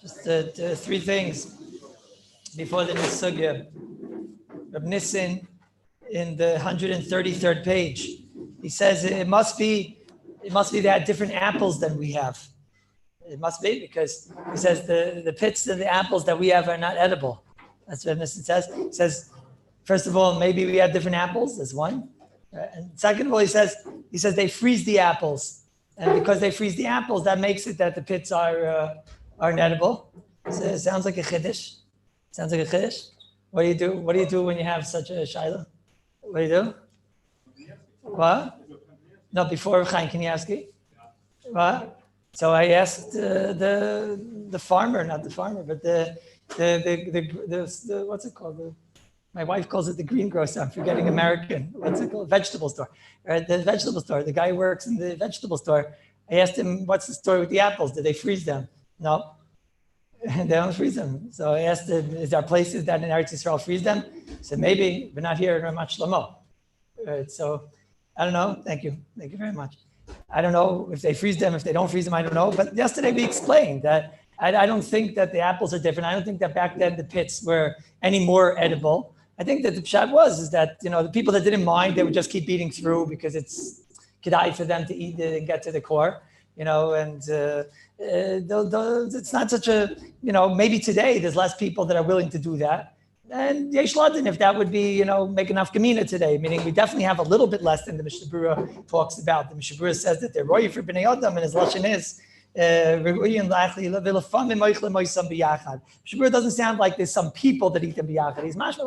Just three things before the Nisugya. Reb Nissen, in the 133rd page, he says it must be they had different apples than we have. It must be, because he says the pits of the apples that we have are not edible. That's what Nissen says. He says, first of all, maybe we have different apples. That's one. And second of all, he says they freeze the apples, and because they freeze the apples, that makes it that the pits are edible. So it sounds like a chiddush. Sounds like a chiddush. What do you do? What do you do when you have such a shaila? What do you do? What? No, before Chaim Kanievsky. What? So I asked the farmer, not the farmer, but the what's it called? My wife calls it the greengrocer. I'm forgetting American. What's it called? Vegetable store. Right? The vegetable store. The guy who works in the vegetable store. I asked him, what's the story with the apples? Did they freeze them? No. They don't freeze them. So I asked him, is there places that in Eretz Yisrael freeze them? He said, maybe, but not here in Ramat Shlomo. Right, so I don't know. Thank you. Thank you very much. I don't know if they freeze them, if they don't freeze them, I don't know. But yesterday we explained that I don't think that the apples are different. I don't think that back then the pits were any more edible. I think that the pshat is that, the people that didn't mind, they would just keep eating through because it's kedai for them to eat it and get to the core, and it's not such a, maybe today there's less people that are willing to do that. And Yesh Ladin, if that would be, make enough Gemina today, meaning we definitely have a little bit less than the Mishnah Berurah talks about. The Mishnah Berurah says that they're roy for Bnei Adam, and his lashon is, Mishnah Berurah doesn't sound like there's some people that eat them biyachad. He's mashma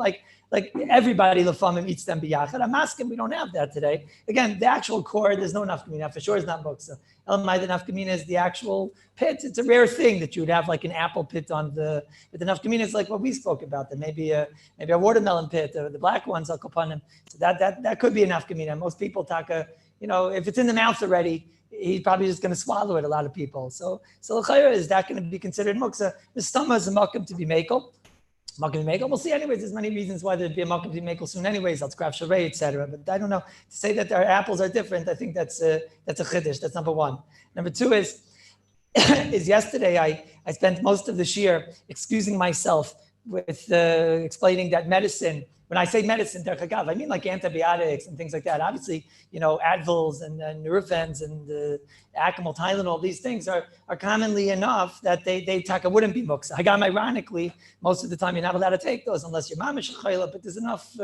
like everybody lefamim eats them biyachad. I'm asking, we don't have that today. Again, the actual core, there's no nafkamina. For sure, it's not muksa. Elamai, the nafkamina is the actual pit. It's a rare thing that you would have like an apple pit on but the nafkamina is like what we spoke about. That maybe a watermelon pit, or the black ones, I'll upon them. So that could be a nafkamina. Most people taka, if it's in the mouth already, he's probably just going to swallow it. A lot of people. So l'chayra, is that going to be considered muksa? The stomach is a makom to be makel. We'll see. Anyways, there's many reasons why there'd be a makom to be makel soon. Anyways, I'll scrap sharei, etc. But I don't know, to say that our apples are different. I think that's a chiddush. That's number one. Number two is yesterday I spent most of this year excusing myself with explaining that medicine. When I say medicine, derech hagav, I mean like antibiotics and things like that. Obviously, Advils and Nurofens and Acamol, Tylenol, these things are commonly enough that they wouldn't be muksa. Hagam, ironically, most of the time you're not allowed to take those unless you're mamish chayla, but there's enough,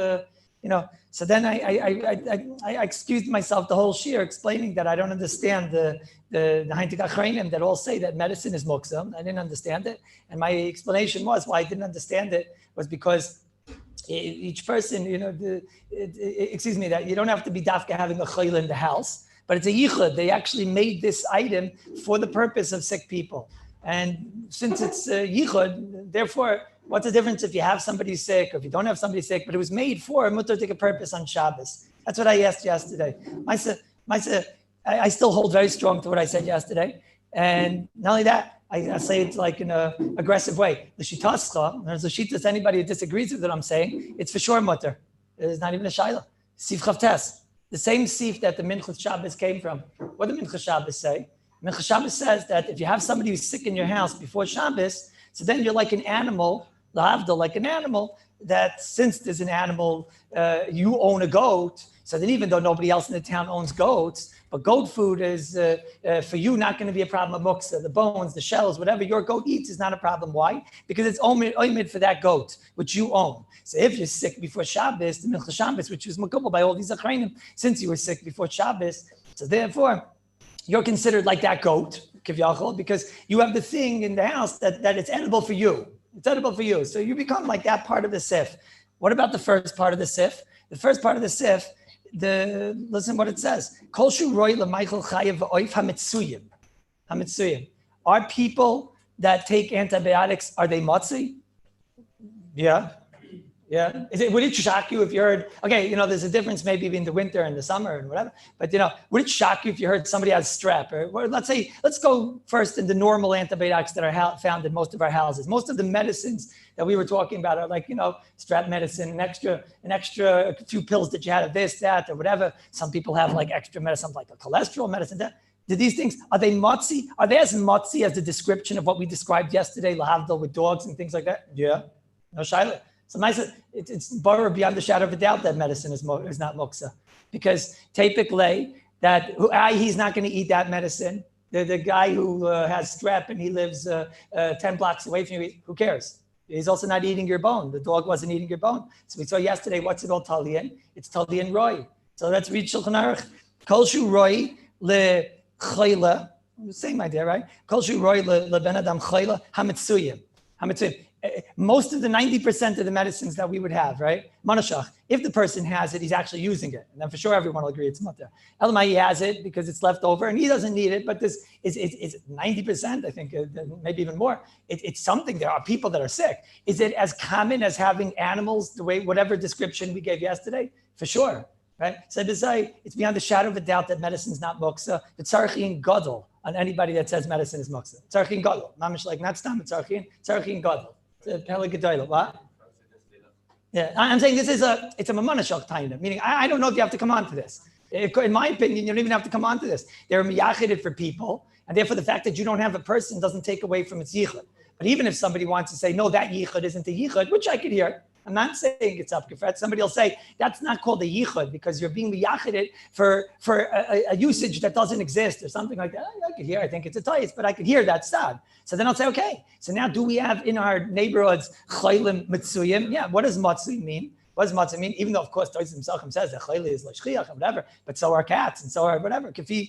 So then I excused myself the whole shir explaining that I don't understand the Heintik Achreinim that all say that medicine is muksa. I didn't understand it. And my explanation was why I didn't understand it was because each person, that you don't have to be dafka having a chayla in the house, but it's a yichud. They actually made this item for the purpose of sick people. And since it's a yichud, therefore, what's the difference if you have somebody sick or if you don't have somebody sick, but it was made for a mutter take a purpose on Shabbos. That's what I asked yesterday. I still hold very strong to what I said yesterday. And not only that, I say it like in an aggressive way. The shitascha, there's a shitas, anybody who disagrees with what I'm saying, it's for sure mutter. It's not even a shaila. Sif chavtes. The same sif that the Minchas Shabbos came from. What did Minchas Shabbos say? Minchas Shabbos says that if you have somebody who's sick in your house before Shabbos, so then you're like an animal, l'havdil, like an animal, that since there's an animal, you own a goat, so then even though nobody else in the town owns goats, but goat food is, for you, not going to be a problem of muksa. The bones, the shells, whatever your goat eats is not a problem. Why? Because it's omid for that goat, which you own. So if you're sick before Shabbos, the Minchas Shabbos, which was makubal by all these achrayim, since you were sick before Shabbos, so therefore, you're considered like that goat, kivyachol, because you have the thing in the house that it's edible for you. It's edible for you. So you become like that part of the sif. What about the first part of the sif? The first part of the sif, listen what it says. Kol shu roy l'maychel chayev v'oif hamitzuyim. Hamitzuyim. Are people that take antibiotics, are they matzi? Yeah. Yeah. Would it shock you if you heard, okay, there's a difference maybe between the winter and the summer and whatever, but would it shock you if you heard somebody has strep or let's go first in the normal antibiotics that are found in most of our houses. Most of the medicines that we were talking about are like, strep medicine, an extra few pills that you had of this, that, or whatever. Some people have like extra medicine, like a cholesterol medicine. Do these things, are they motzi? Are they as motzi as the description of what we described yesterday, lahavdil with dogs and things like that? Yeah. No shaila. So it's borrow beyond the shadow of a doubt that medicine is not muksa, because typically he's not going to eat that medicine. The guy who has strep and he lives 10 blocks away from you, who cares? He's also not eating your bone. The dog wasn't eating your bone. So we saw yesterday, what's it all talian? It's talian roy. So let's read Shulchan Aruch. Kol shu roy le chayla. Same idea, right? Kol shu roy le ben adam chayla hamitzuyim. Most of the 90% of the medicines that we would have, right? Manashach, if the person has it, he's actually using it. And then for sure, everyone will agree it's mutter. Elamai, he has it because it's left over and he doesn't need it, but this is 90%, I think, maybe even more. It's something. There are people that are sick. Is it as common as having animals, the way, whatever description we gave yesterday? For sure, right? So it's beyond the shadow of a doubt that medicine is not muksa. The tzarchin gadol on anybody that says medicine is muksa. Tzarchin gadol. Mamish like not stam, tzarchin gadol. What? Yeah, I'm saying it's a mamanashok taina, meaning I don't know if you have to come on to this. In my opinion, you don't even have to come on to this. They're miyachided for people, and therefore the fact that you don't have a person doesn't take away from its yichud. But even if somebody wants to say, no, that yichud isn't a yichud, which I could hear, I'm not saying it's up kefret. Somebody will say, that's not called a yichud because you're being miyachided for a usage that doesn't exist or something like that. I could hear, I think it's a tais, but I could hear that sad. So then I'll say, okay, so now do we have in our neighborhoods chaylim mitzuyim? Yeah, what does matzui mean? What does matzah mean? Even though, of course, Toys himself says that chayli is l'shchiach and whatever, but so are cats and so are whatever. Kafi,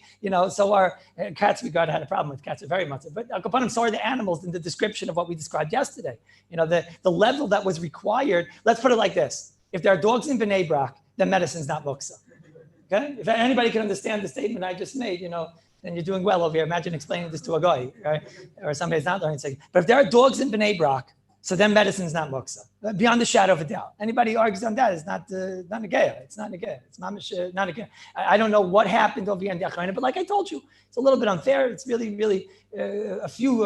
so are cats. We got had a problem with cats. Are very much, but Akapanim, so are the animals in the description of what we described yesterday. The level that was required. Let's put it like this: if there are dogs in Bnei Brak, then medicine's not muksa. Okay? If anybody can understand the statement I just made, then you're doing well over here. Imagine explaining this to a guy, right? Or somebody's not learning. But if there are dogs in Bnei Brak, so then medicine's not muksa, beyond the shadow of a doubt. Anybody who argues on that is not negaya. It's not negaya. It's mamish not negaya. I don't know what happened over here in the Achrayna, but like I told you, it's a little bit unfair. It's really, really a few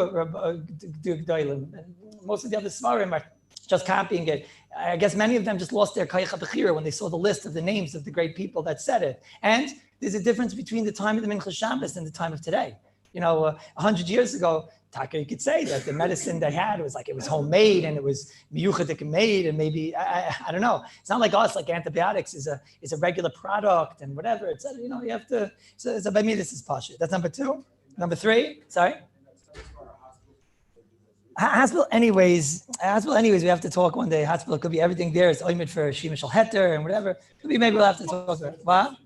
most of the other svarim are just copying it. I guess many of them just lost their kayach b'chira when they saw the list of the names of the great people that said it. And there's a difference between the time of the Mincha Shabbos and the time of today. 100 years ago, Taka, you could say that the medicine they had was like it was homemade and it was miyuchadik made, and maybe I don't know. It's not like us, like antibiotics is a regular product and whatever. It's you have to. So by me, this is pasha. That's number 2. Number 3. Sorry. Hospital, anyways, we have to talk one day. Hospital could be everything there. It's oimid for shimashal heter and whatever. Could be maybe we'll have to talk about it. What?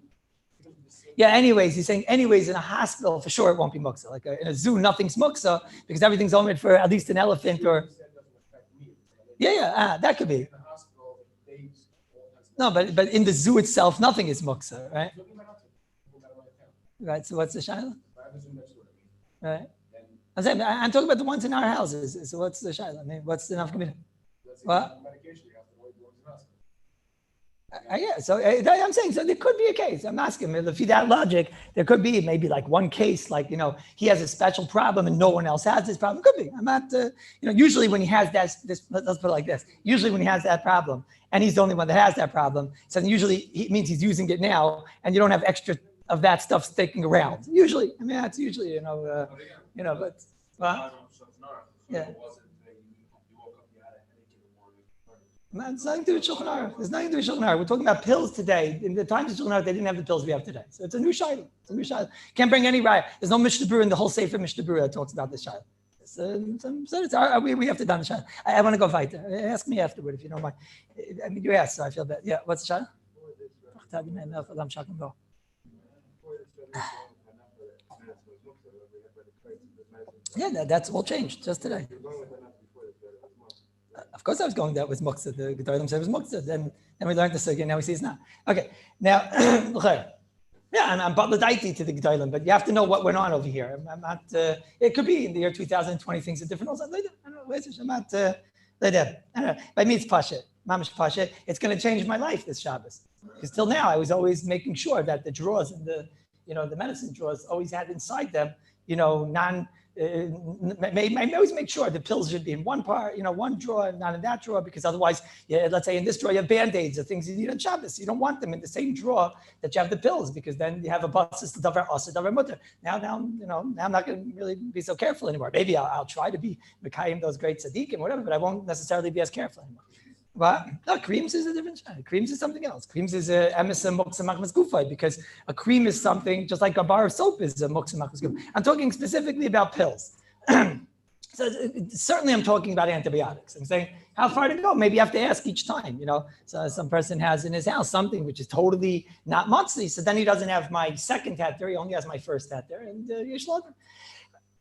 Yeah, anyways, he's saying, anyways, in a hospital, for sure, it won't be muksa. Like in a zoo, nothing's muksa because everything's omitted for at least an elephant or... that could be. No, but in the zoo itself, nothing is muksa, right? Right, so what's the shaila? Right. I'm talking about the ones in our houses. So what's the shaila? I mean, what's the nafkamina? What? So I'm saying, so there could be a case. I'm asking, if you that logic, there could be maybe like one case, like, he has a special problem and no one else has this problem. Could be. I'm not, usually when he has this, let's put it like this. Usually when he has that problem and he's the only one that has that problem, so usually it means he's using it now and you don't have extra of that stuff sticking around. Usually, I mean, that's usually, but, yeah. It's nothing to do with Shulchan Aruch. There's nothing to do with Shulchan Aruch. We're talking about pills today. In the times of Shulchan Aruch, they didn't have the pills we have today. So it's a new shayla. Can't bring any raya. There's no Mishnah Berurah in the whole Sefer Mishnah Berurah that talks about this shayla. We have to done the shayla. I want to go fight. Ask me afterward if you don't mind. I mean, you asked, so I feel bad. Yeah, what's the shayla? Yeah, that's all changed just today. Of course I was going that was muktzah. The Gedolim said it was muktzah. Then we learned this again. Now we see it's not. Okay. Now, I'm batlaдаiti to the Gedolim, but you have to know what went on over here. I'm not. It could be in the year 2020 things are different. Also, I don't know. I'm not. I don't know. By me it's pasha. mamish pasha, it's going to change my life this Shabbos. Because till now, I was always making sure that the drawers and the medicine drawers always had inside them, I always make sure the pills should be in one part, one drawer, not in that drawer, because otherwise, let's say in this drawer you have Band-Aids or things you need on Shabbos. You don't want them in the same drawer that you have the pills, because then you have a basis to davar asa, davar mutter. Now, I'm not going to really be so careful anymore. Maybe I'll try to be mekayim those great tzaddikim, whatever, but I won't necessarily be as careful anymore. But no, creams is a different shot. Creams is something else. Creams is a emes moksa machmas gufay, because a cream is something just like a bar of soap is a moksa machmas gufay. I'm talking specifically about pills. So certainly I'm talking about antibiotics. I'm saying how far to go. Maybe you have to ask each time. So some person has in his house something which is totally not matzli. So then he doesn't have my second heter. He only has my first heter, and you shloim.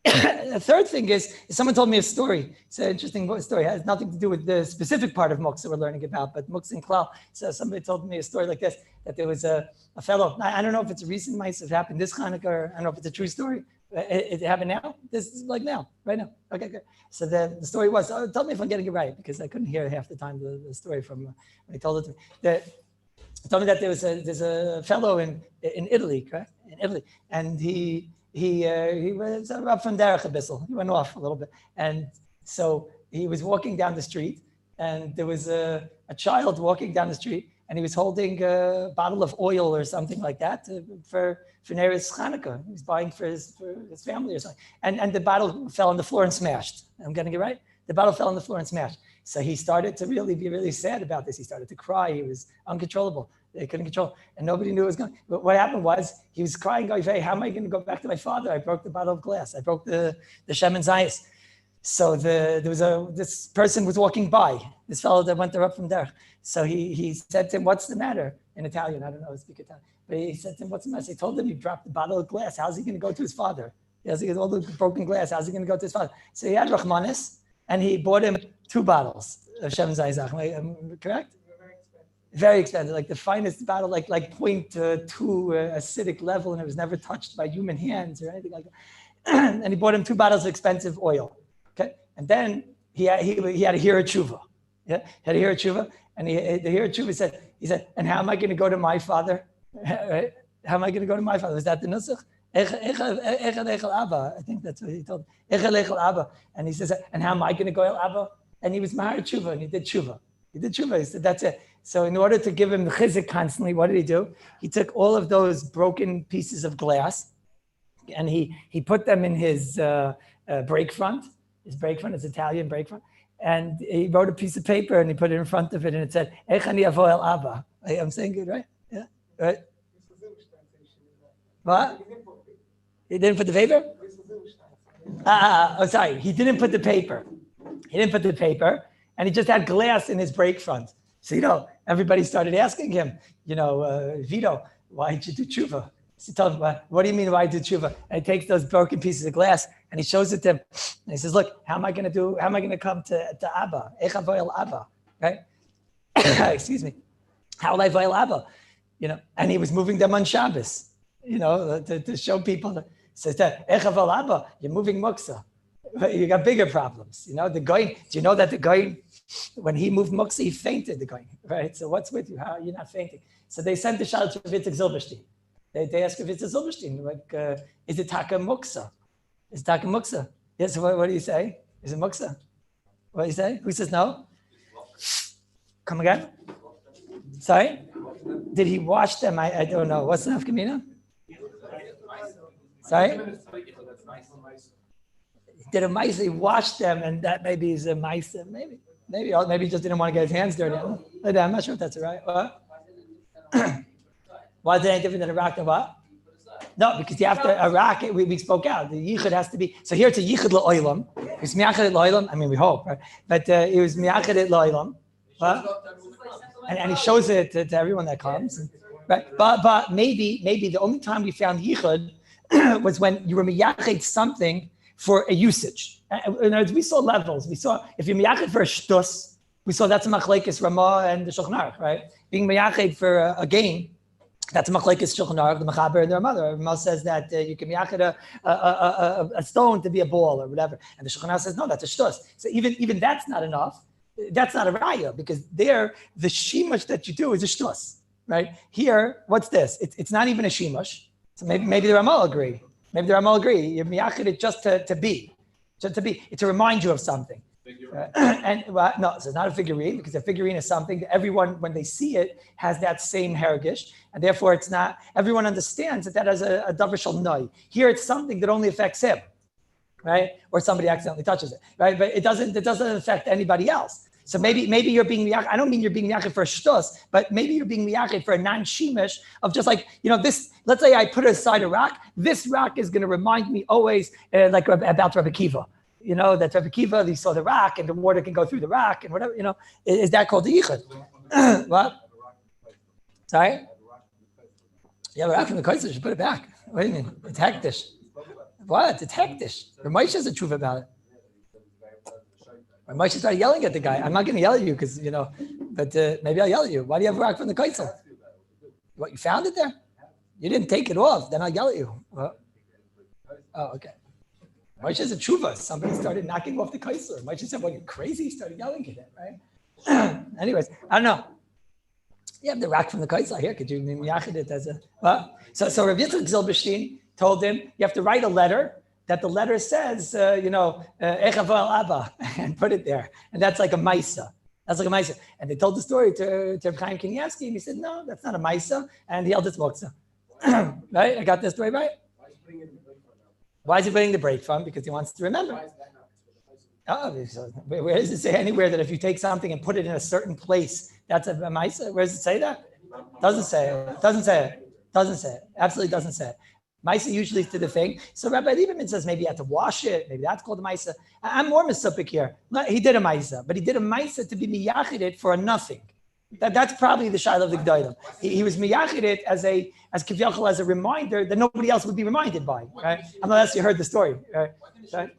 The third thing is someone told me a story. It's an interesting story. It has nothing to do with the specific part of muktzah we're learning about, but muktzah in klal. So somebody told me a story like this, that there was a fellow, I don't know if it's a recent mice, it happened this Hanukkah, or I don't know if it's a true story. It happened now? This is like now, right now. Okay, good. So the story was, tell me if I'm getting it right, because I couldn't hear half the time the story from when he told it to me. Told me that there's a fellow in Italy, correct? In Italy, and he was up from Derech a bissel. He went off a little bit. And so he was walking down the street, and there was a child walking down the street, and he was holding a bottle of oil or something like that for Neres Chanukah. He was buying for his family or something. And the bottle fell on the floor and smashed. I'm getting it right? The bottle fell on the floor and smashed. So he started to really be really sad about this. He started to cry. He was uncontrollable. They couldn't control, and nobody knew what was going on. But what happened was he was crying, going, "Hey, how am I going to go back to my father? I broke the bottle of glass. I broke the Shem and Zayis." So this person was walking by, this fellow that went up from there. So he said to him, "What's the matter?" In Italian, I don't know, I speak Italian. But he said to him, "What's the matter?" He told him he dropped the bottle of glass. How's he going to go to his father? He has all the broken glass. How's he going to go to his father? So he had Rahmanis, and he bought him 2 bottles of Shem and Zayis. Correct? Very expensive, like the finest bottle, like 0.2 acidic level, and it was never touched by human hands or anything like that. And he bought him 2 bottles of expensive oil. Okay, and then he had a hira tshuva. Yeah, he had a hira tshuva, and the hira tshuva said, "And how am I going to go to my father? Right? How am I going to go to my father?" Was that the nusach? I think that's what he told him. And he says, "And how am I going to go El Abba?" And he was mahar tshuva, and he did tshuva. He said, "That's it." So in order to give him the chizik constantly, what did he do? He took all of those broken pieces of glass, and he put them in his brake front. His brake front, his Italian brake front. And he wrote a piece of paper and he put it in front of it, and it said, "Ech ani avo el Abba." I'm saying good, right? Yeah, right. What? He didn't put the paper? Sorry. He didn't put the paper. And he just had glass in his brake front. So, everybody started asking him, Vito, why did you do tshuva? So he told him, "What do you mean, why did you do tshuva?" And he takes those broken pieces of glass and he shows it to him. And he says, "Look, how am I going to come to Abba? Ech avo el Abba," right? Excuse me. How will I avo el Abba? And he was moving them on Shabbos, to show people. So ech avo el Abba, you're moving muktzah. You got bigger problems. The guy, do you know that the guy, when he moved muktzah, he fainted, the guy, right? So what's with you? How are you not fainting? So they sent the shal to Vitzig Zilberstein. They asked Vitzig Zilberstein, is it taka muktzah? Is it taka muktzah? Yes, what do you say? Is it muktzah? What do you say? Who says no? Come again? Sorry? Did he wash them? I don't know. What's the nafkamina? Sorry? Did a mice, he washed them, and that maybe is a mice, maybe he just didn't want to get his hands dirty. I'm not sure if that's right. What? Why is it any different than a rock than what? No, because you have to, a rock, we spoke out. The yichud has to be, so here it's a yichud la'olam. It's mi'achad la'olam, I mean, we hope, right? But it was mi'achad la'olam. And he shows it to everyone that comes. Right? But maybe the only time we found yichud was when you were miyachid something for a usage. In other words, we saw levels. We saw, if you're miyachid for a shtus, we saw that's a machlekes Ramah and the Shulchan Aruch, right? Being miyachid for a game, that's a machlekes Shulchan Aruch, the Mechaber and their mother. Ramah says that you can miyachid a stone to be a ball or whatever. And the Shulchan Aruch says, no, that's a shtus. So even that's not enough. that's not a raya because there, the shimush that you do is a shtus, right? Here, what's this? It's not even a shimush. So maybe the Rama will agree. Maybe the Rama will agree. You miyachid it just to be. Just to be. It's to remind you of something. And well, no, so it's not a figurine because a figurine is something that everyone, when they see it, has that same hergish, and therefore it's not. Everyone understands that has a davar shel noi. Here, it's something that only affects him, right? Or somebody accidentally touches it, right? But it doesn't affect anybody else. So maybe you're being miyachid. I don't mean you're being miyachid for a shtus, but maybe you're being miyachid for a non-shemish of just like, this. Let's say I put aside a rock. This rock is going to remind me always like about Rabbi Kiva. That Rabbi Kiva, he saw the rock and the water can go through the rock and whatever, is that called the yichud? What? Sorry? Yeah, rock from the Kallus, you should put it back. What do you mean? It's hektish. What? It's hektish. Ramesh has a truth about it. Ramesh started yelling at the guy. I'm not going to yell at you because, but maybe I'll yell at you. Why do you have a rock from the Kallus? What, you found it there? You didn't take it off. Then I'll yell at you. What? Oh, okay. Moshe is a tshuva. Somebody started knocking off the Kallus. Moshe said, well, you're crazy. He started yelling at it, right? Anyways, I don't know. You have the rock from the Kallus here. Could you miyachid it as a... Well, so Rabbi Yitzchak Zilberstein told him, you have to write a letter that the letter says, Echavo el Abba, and put it there. And that's like a maisa. That's like a maisa. And they told the story to Chaim Kanievsky, and he said, no, that's not a maisa. And he held his moksa. Right? I got this story right? Why is he putting the break from? Because he wants to remember. Oh, where does it say anywhere that if you take something and put it in a certain place, that's a maisa? Where does it say that? Doesn't say it. Doesn't say it. Doesn't say it. Absolutely doesn't say it. Maisa usually is to the thing. So Rabbi Lieberman says maybe you have to wash it. Maybe that's called a maisa. I'm more misupik here. He did a maisa, but he did a maisa to be miyachid it for a nothing. That's probably the shaila of the G'daylim. He was miyachid it as kivyachol, as a reminder that nobody else would be reminded by, right? Unless you heard the story, right? Okay.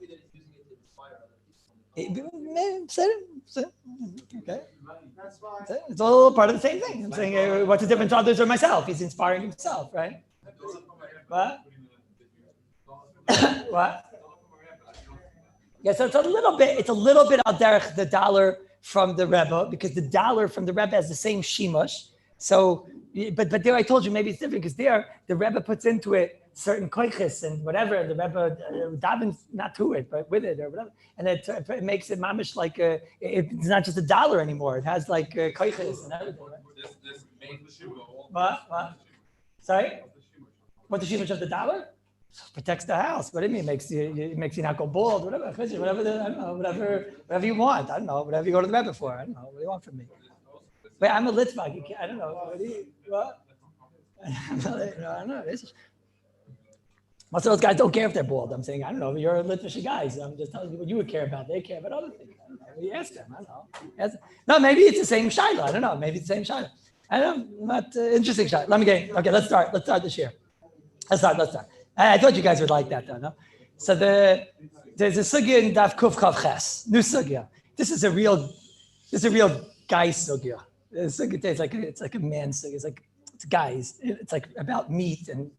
It's all part of the same thing. I'm saying, what's the difference to others or myself? He's inspiring himself, right? What? What? Yeah, so it's a little bit al derech the dollar from the Rebbe, because the dollar from the Rebbe has the same shimush. So, but there I told you maybe it's different because there the Rebbe puts into it certain koiches and whatever. The Rebbe davens not to it, but with it or whatever, and it makes it mamish like it's not just a dollar anymore. It has like koiches and everything. Right? What? Sorry? What the shimush of the dollar? Protects the house. What do you mean? It makes you not go bald. Whatever. I don't know. Whatever you want. I don't know. Whatever you go to the Rebbe for. I don't know. What do you want from me? Wait, I'm a Litvak. I don't know. What? I don't know. Most of those guys don't care if they're bald. I'm saying, I don't know. You're a Litvish guy. So I'm just telling you what you would care about. They care about other things. I don't know. You ask them. I don't know. No, maybe it's the same shaila. I don't know. Maybe it's the same shaila. I don't know. Not interesting shaila. Let me get it. Okay, let's start. Let's start this year. Let's start. I thought you guys would like that, though, no? So there's a sugya in Daf Kuf Chav Ches, new sugya. This is a real guy sugya. The sugya it's like a man sugya. It's guys. It's like about meat and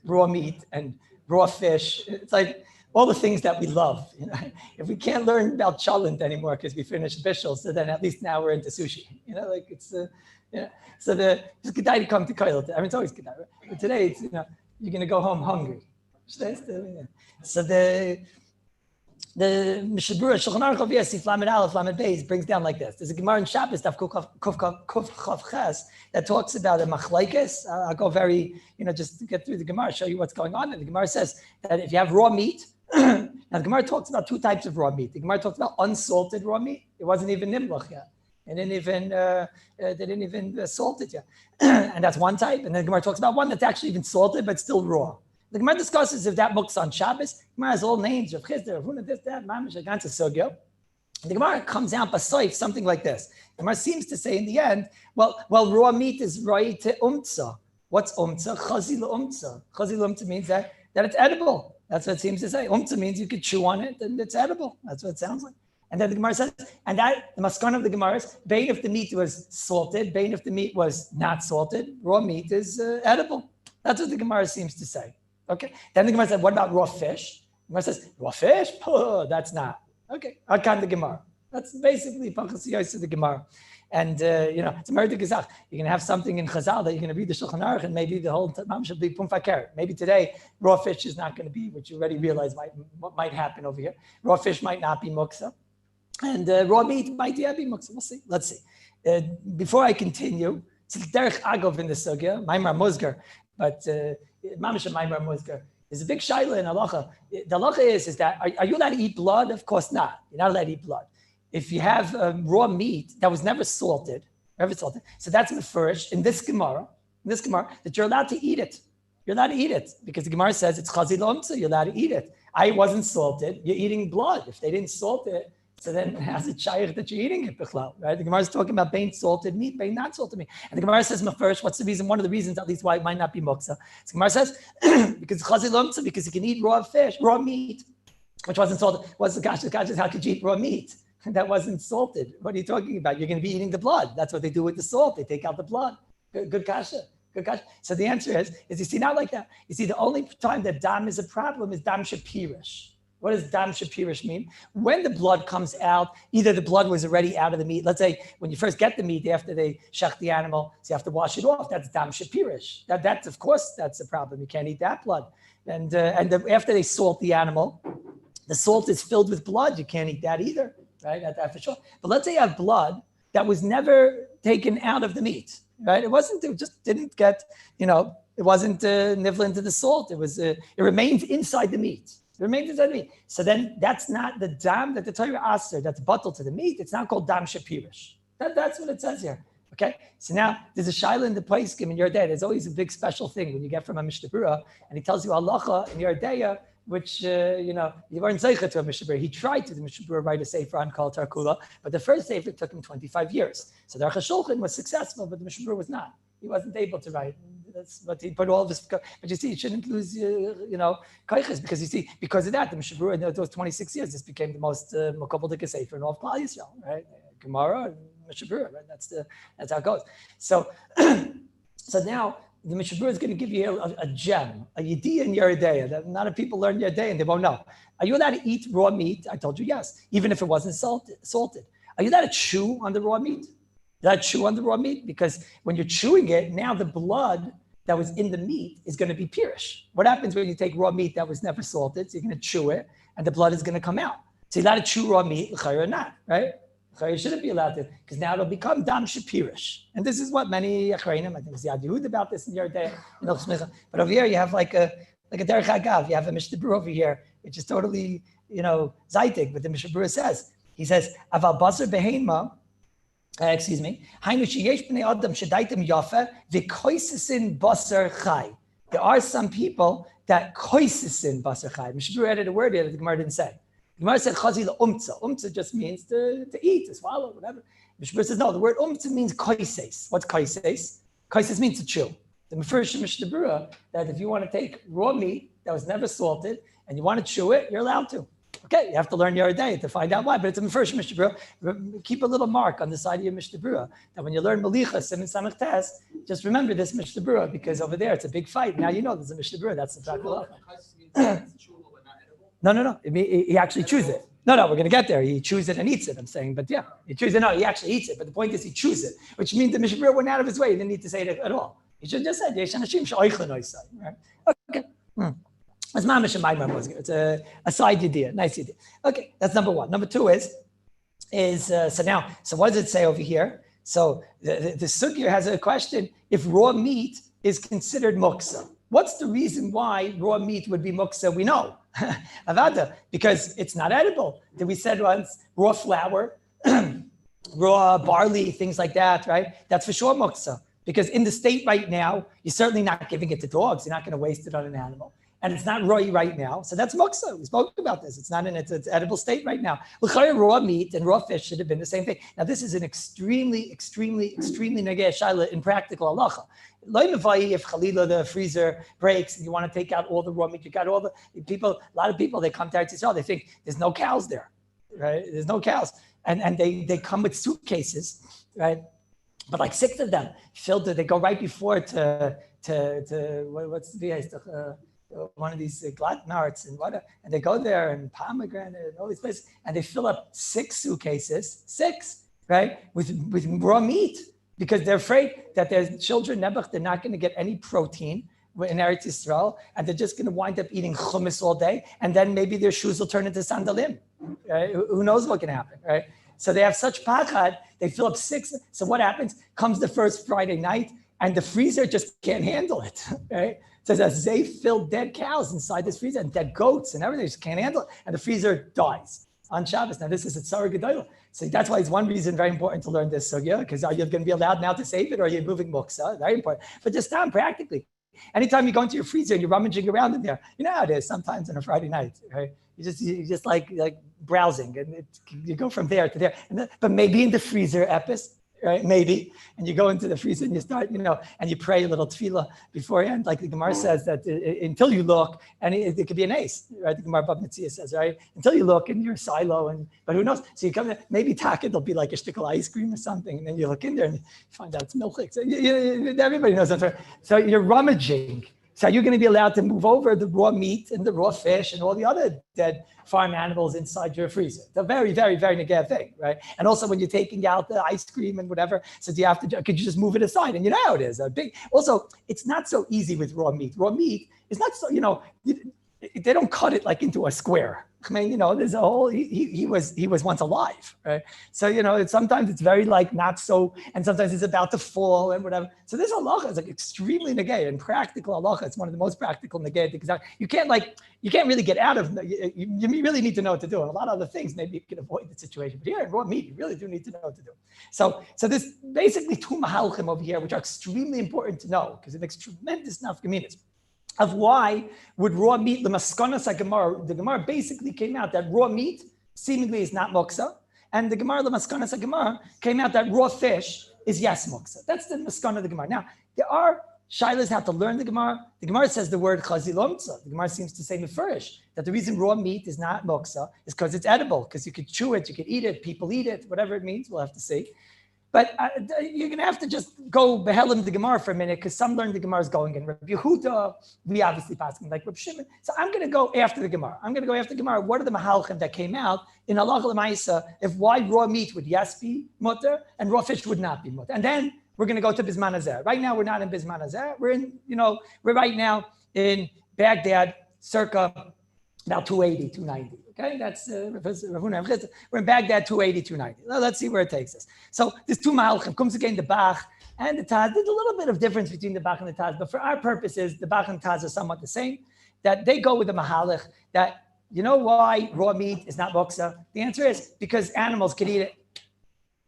raw fish. It's like all the things that we love. If we can't learn about cholent anymore because we finished bishul, so then at least now we're into sushi. So it's kedai to come to koil. I mean, it's always kedai, right? But today it's you're gonna go home hungry. So the Mishabura Shulchan Aruch Chav Yosef Lamed Aleph Lamed Beis brings down like this. There's a Gemara in Shabbos Daf Kuf Chav Ches that talks about a machlekes. I'll go very just to get through the Gemara, show you what's going on. And the Gemara says that if you have raw meat, now the Gemara talks about two types of raw meat. The Gemara talks about unsalted raw meat. It wasn't even nimlach yet. They didn't even salt it yet. And that's one type. And then the Gemara talks about one that's actually even salted but still raw. The Gemara discusses if that book's on Shabbos. The Gemara has all names, Rav Chizda, Rav Huna, this, that, Mamish, Aganta, Sugyo. The Gemara comes out Basoif, something like this. The Gemara seems to say in the end, well, raw meat is right to umtza. What's umtza? Chazi l'umtza. Chazi l'umtza means that it's edible. That's what it seems to say. Umtza means you could chew on it and it's edible. That's what it sounds like. And then the Gemara says, and that the maskana of the Gemara is, bein if the meat was salted, bein if the meat was not salted, raw meat is edible. That's what the Gemara seems to say. Okay. Then the Gemara said, what about raw fish? The Gemara says, raw fish? Oh, that's not. Okay. Akan the Gemara. That's basically Pachas Yosef the Gemara. And, it's a murder gezach. You're going to have something in Chazal that you're going to read the Shulchan Aruch, and maybe the whole Tamam should be Pum Faker. Maybe today, raw fish is not going to be, which you already realize what might happen over here. Raw fish might not be Muksa. And raw meat might be Muksa. We'll see. Let's see. Before I continue, it's Derech Agov in the Sugya, Maimar Muzgar, but Mamish Maimar Muzgar. There's a big shaila in halacha. The halacha is that, are you allowed to eat blood? Of course not. You're not allowed to eat blood. If you have raw meat that was never salted, so that's mefurish in this Gemara, that you're allowed to eat it. You're allowed to eat it because the Gemara says it's chazi lomtza, you're allowed to eat it. I wasn't salted, you're eating blood. If they didn't salt it, so then how's it shaykh that you're eating it, right? The Gemara is talking about bein salted meat, bein not salted meat. And the Gemara says mefurish, what's the reason? One of the reasons, at least, why it might not be muksa. So the Gemara says, because it's chazi lomtza, because you can eat raw meat, which wasn't salted. What's the kasha? The kasha is, how could you eat raw meat that wasn't salted? What are you talking about? You're going to be eating the blood. That's what they do with the salt. They take out the blood. Good kasha. So the answer is you see, not like that. You see, the only time that dam is a problem is dam shapirish. What does dam shapirish mean? When the blood comes out, either the blood was already out of the meat. Let's say when you first get the meat after they shech the animal, so you have to wash it off. That's dam shapirish. That's of course that's a problem. You can't eat that blood. And after they salt the animal, the salt is filled with blood. You can't eat that either. Right, that for sure. But let's say you have blood that was never taken out of the meat, right? It just didn't get, it wasn't nibbled into the salt. It remained inside the meat. So then that's not the dam that the Torah asked that's bottled to the meat. It's not called dam shapirish. That's what it says here. Okay, so now there's a shaila in the Paiskim in your day. There's always a big special thing when you get from a Mishnah Berurah, and he tells you halacha in your day, which, you weren't zeicha to a Mishnah Berurah. He tried to, the Mishnah Berurah, write a sefer on Kol Tarkula, but the first sefer took him 25 years. So the Aruch HaShulchan was successful, but the Mishnah Berurah was not. He wasn't able to write. That's what he put all of his, but you see, you shouldn't lose, kaiches, because you see, because of that, the Mishnah Berurah, in those 26 years, this became the most makabbalistic sefer in all of Klal Yisrael, right? Gemara and Mishnah Berurah, right? That's how it goes. So, so now, the Mishnah Berurah is going to give you a gem, a yediyah in your day. That a lot of people learn your day and they won't know. Are you allowed to eat raw meat? I told you yes, even if it wasn't salted. Are you allowed to chew on the raw meat? You're allowed to chew on the raw meat? Because when you're chewing it, now the blood that was in the meat is going to be pirish. What happens when you take raw meat that was never salted? So you're going to chew it and the blood is going to come out. So you're allowed to chew raw meat, or not, right? You shouldn't be allowed to, because now it'll become dam shapirish. And this is what many achrayim, I think it's Yad Yehud about this in your day. But over here you have like a derech agav. You have a Mishnah Berurah over here, which is totally, zaytig. But the Mishnah Berurah says, he says, aval basar behema, hainu sheyesh b'nei adam shedaitem yafa v'koisisin basar chai. There are some people that koisisin basar chai. Mishnah Berurah added a word here that the Gemara didn't say. The Gemara said chazi umtza. Umtza just means to eat, to swallow, whatever. Mishnah says no. The word umtza means koises. What's koises? Koises means to chew. The first Mishnah Berurah that if you want to take raw meat that was never salted and you want to chew it, you're allowed to. Okay, you have to learn your day to find out why. But it's in the first Mishnah Berurah. Keep a little mark on the side of your Mishnah Berurah that when you learn Malicha, Siman Samach Tes, just remember this Mishnah Berurah because over there it's a big fight. Now you know there's a Mishnah Berurah. That's the fact. No. He actually chews it. No, we're going to get there. He chews it and eats it, I'm saying. But yeah, he chews it. No, he actually eats it. But the point is he chews it, which means the Mishnah Berurah went out of his way. He didn't need to say it at all. He should have just said, Yesh Anashim She'oichlin Oisai. Right? Okay. It's mamish and ma'amar mozger. It's a side idea, nice idea. Okay, that's number one. Number two is so what does it say over here? So the sugya has a question. If raw meat is considered muksa, what's the reason why raw meat would be muksa? We know. Avada, because it's not edible. That we said once, raw flour, raw barley, things like that, right? That's for sure muksa. Because in the state right now, you're certainly not giving it to dogs. You're not going to waste it on an animal. And it's not raw right now. So that's muksa. We spoke about this. It's not in its edible state right now. Raw meat and raw fish should have been the same thing. Now, this is an extremely negeh shaila in practical halacha. If Chalila, the freezer breaks and you want to take out all the raw meat, you got all the people, a lot of people, they come to Eretz Yisrael, they think there's no cows there, right? There's no cows. And they come with suitcases, right? But like 6 of them filled, they go right before to what's the one of these Glatnarts and and they go there and pomegranate and all these places, and they fill up 6 suitcases, right, with raw meat, because they're afraid that their children, Nebuch, they're not going to get any protein in Eretz Yisrael, and they're just going to wind up eating hummus all day, and then maybe their shoes will turn into sandalim. Right? Who knows what can happen, right? So they have such pachad, they fill up 6. So what happens? Comes the first Friday night, and the freezer just can't handle it, right? So they fill dead cows inside this freezer, and dead goats and everything, just can't handle it, and the freezer dies on Shabbos. Now this is a tzara gedolah. So that's why it's one reason very important to learn this. So yeah, because are you going to be allowed now to save it, or are you moving muksa? Very important. But just down practically. Anytime you go into your freezer and you're rummaging around in there, you know how it is sometimes on a Friday night, right? You just like browsing, and you go from there to there. But maybe in the freezer, Epis, right? Maybe. And you go into the freezer and you start, and you pray a little tefillah beforehand. Like the Gemara says that until you look, and it could be an ace, right? The Gemara Bab Metzia says, right? Until you look in your silo, but who knows? So you come there, maybe taka, there'll be like a shtickle ice cream or something. And then you look in there and you find out it's milchik. So everybody knows that. So you're rummaging. So you're going to be allowed to move over the raw meat and the raw fish and all the other dead farm animals inside your freezer. It's a very, very, very negative thing, right? And also when you're taking out the ice cream and whatever, so could you just move it aside? And you know how it is. Also, it's not so easy with raw meat. Raw meat is not so, they don't cut it like into a square. I mean, there's a whole, he was once alive, right? So, sometimes it's very not so, and sometimes it's about to fall and whatever. So this halacha is extremely negay, and practical halacha. It's one of the most practical negay, because you can't really get out of, you really need to know what to do. And a lot of other things, maybe you can avoid the situation. But here in raw meat, you really do need to know what to do. So there's basically 2 mahalchim over here, which are extremely important to know, because it makes tremendous nafkaminas of why would raw meat, the maskanas HaGemara, the Gemara basically came out that raw meat seemingly is not muksa, and the Gemara, the maskanas HaGemara, came out that raw fish is yes muksa. That's the maskana of the Gemara. Now, there are shilas how to learn the Gemara. The Gemara says the word chazilomtza. The Gemara seems to say mefurish, that the reason raw meat is not muksa is because it's edible, because you could chew it, you could eat it, people eat it, whatever it means, we'll have to see. But you're going to have to just go behelim the Gemara for a minute, because some learn the Gemara is going in. Rabbi Yehuda, we obviously passing like Rabbi Shimon. So I'm going to go after the Gemara. What are the mahalchim that came out in halacha l'maisa if why raw meat would yes be mutter and raw fish would not be mutter? And then we're going to go to Bizman Hazeh. Right now we're not in Bizman Hazeh. We're right now in Baghdad, circa about 280, 290. Okay, that's we're in Baghdad, 280, 290. Let's see where it takes us. So there's 2 mahalchim, comes again the Bach and the Taz. There's a little bit of difference between the Bach and the Taz, but for our purposes, the Bach and the Taz are somewhat the same. That they go with the mahalach that, why raw meat is not muksa? The answer is because animals can eat it,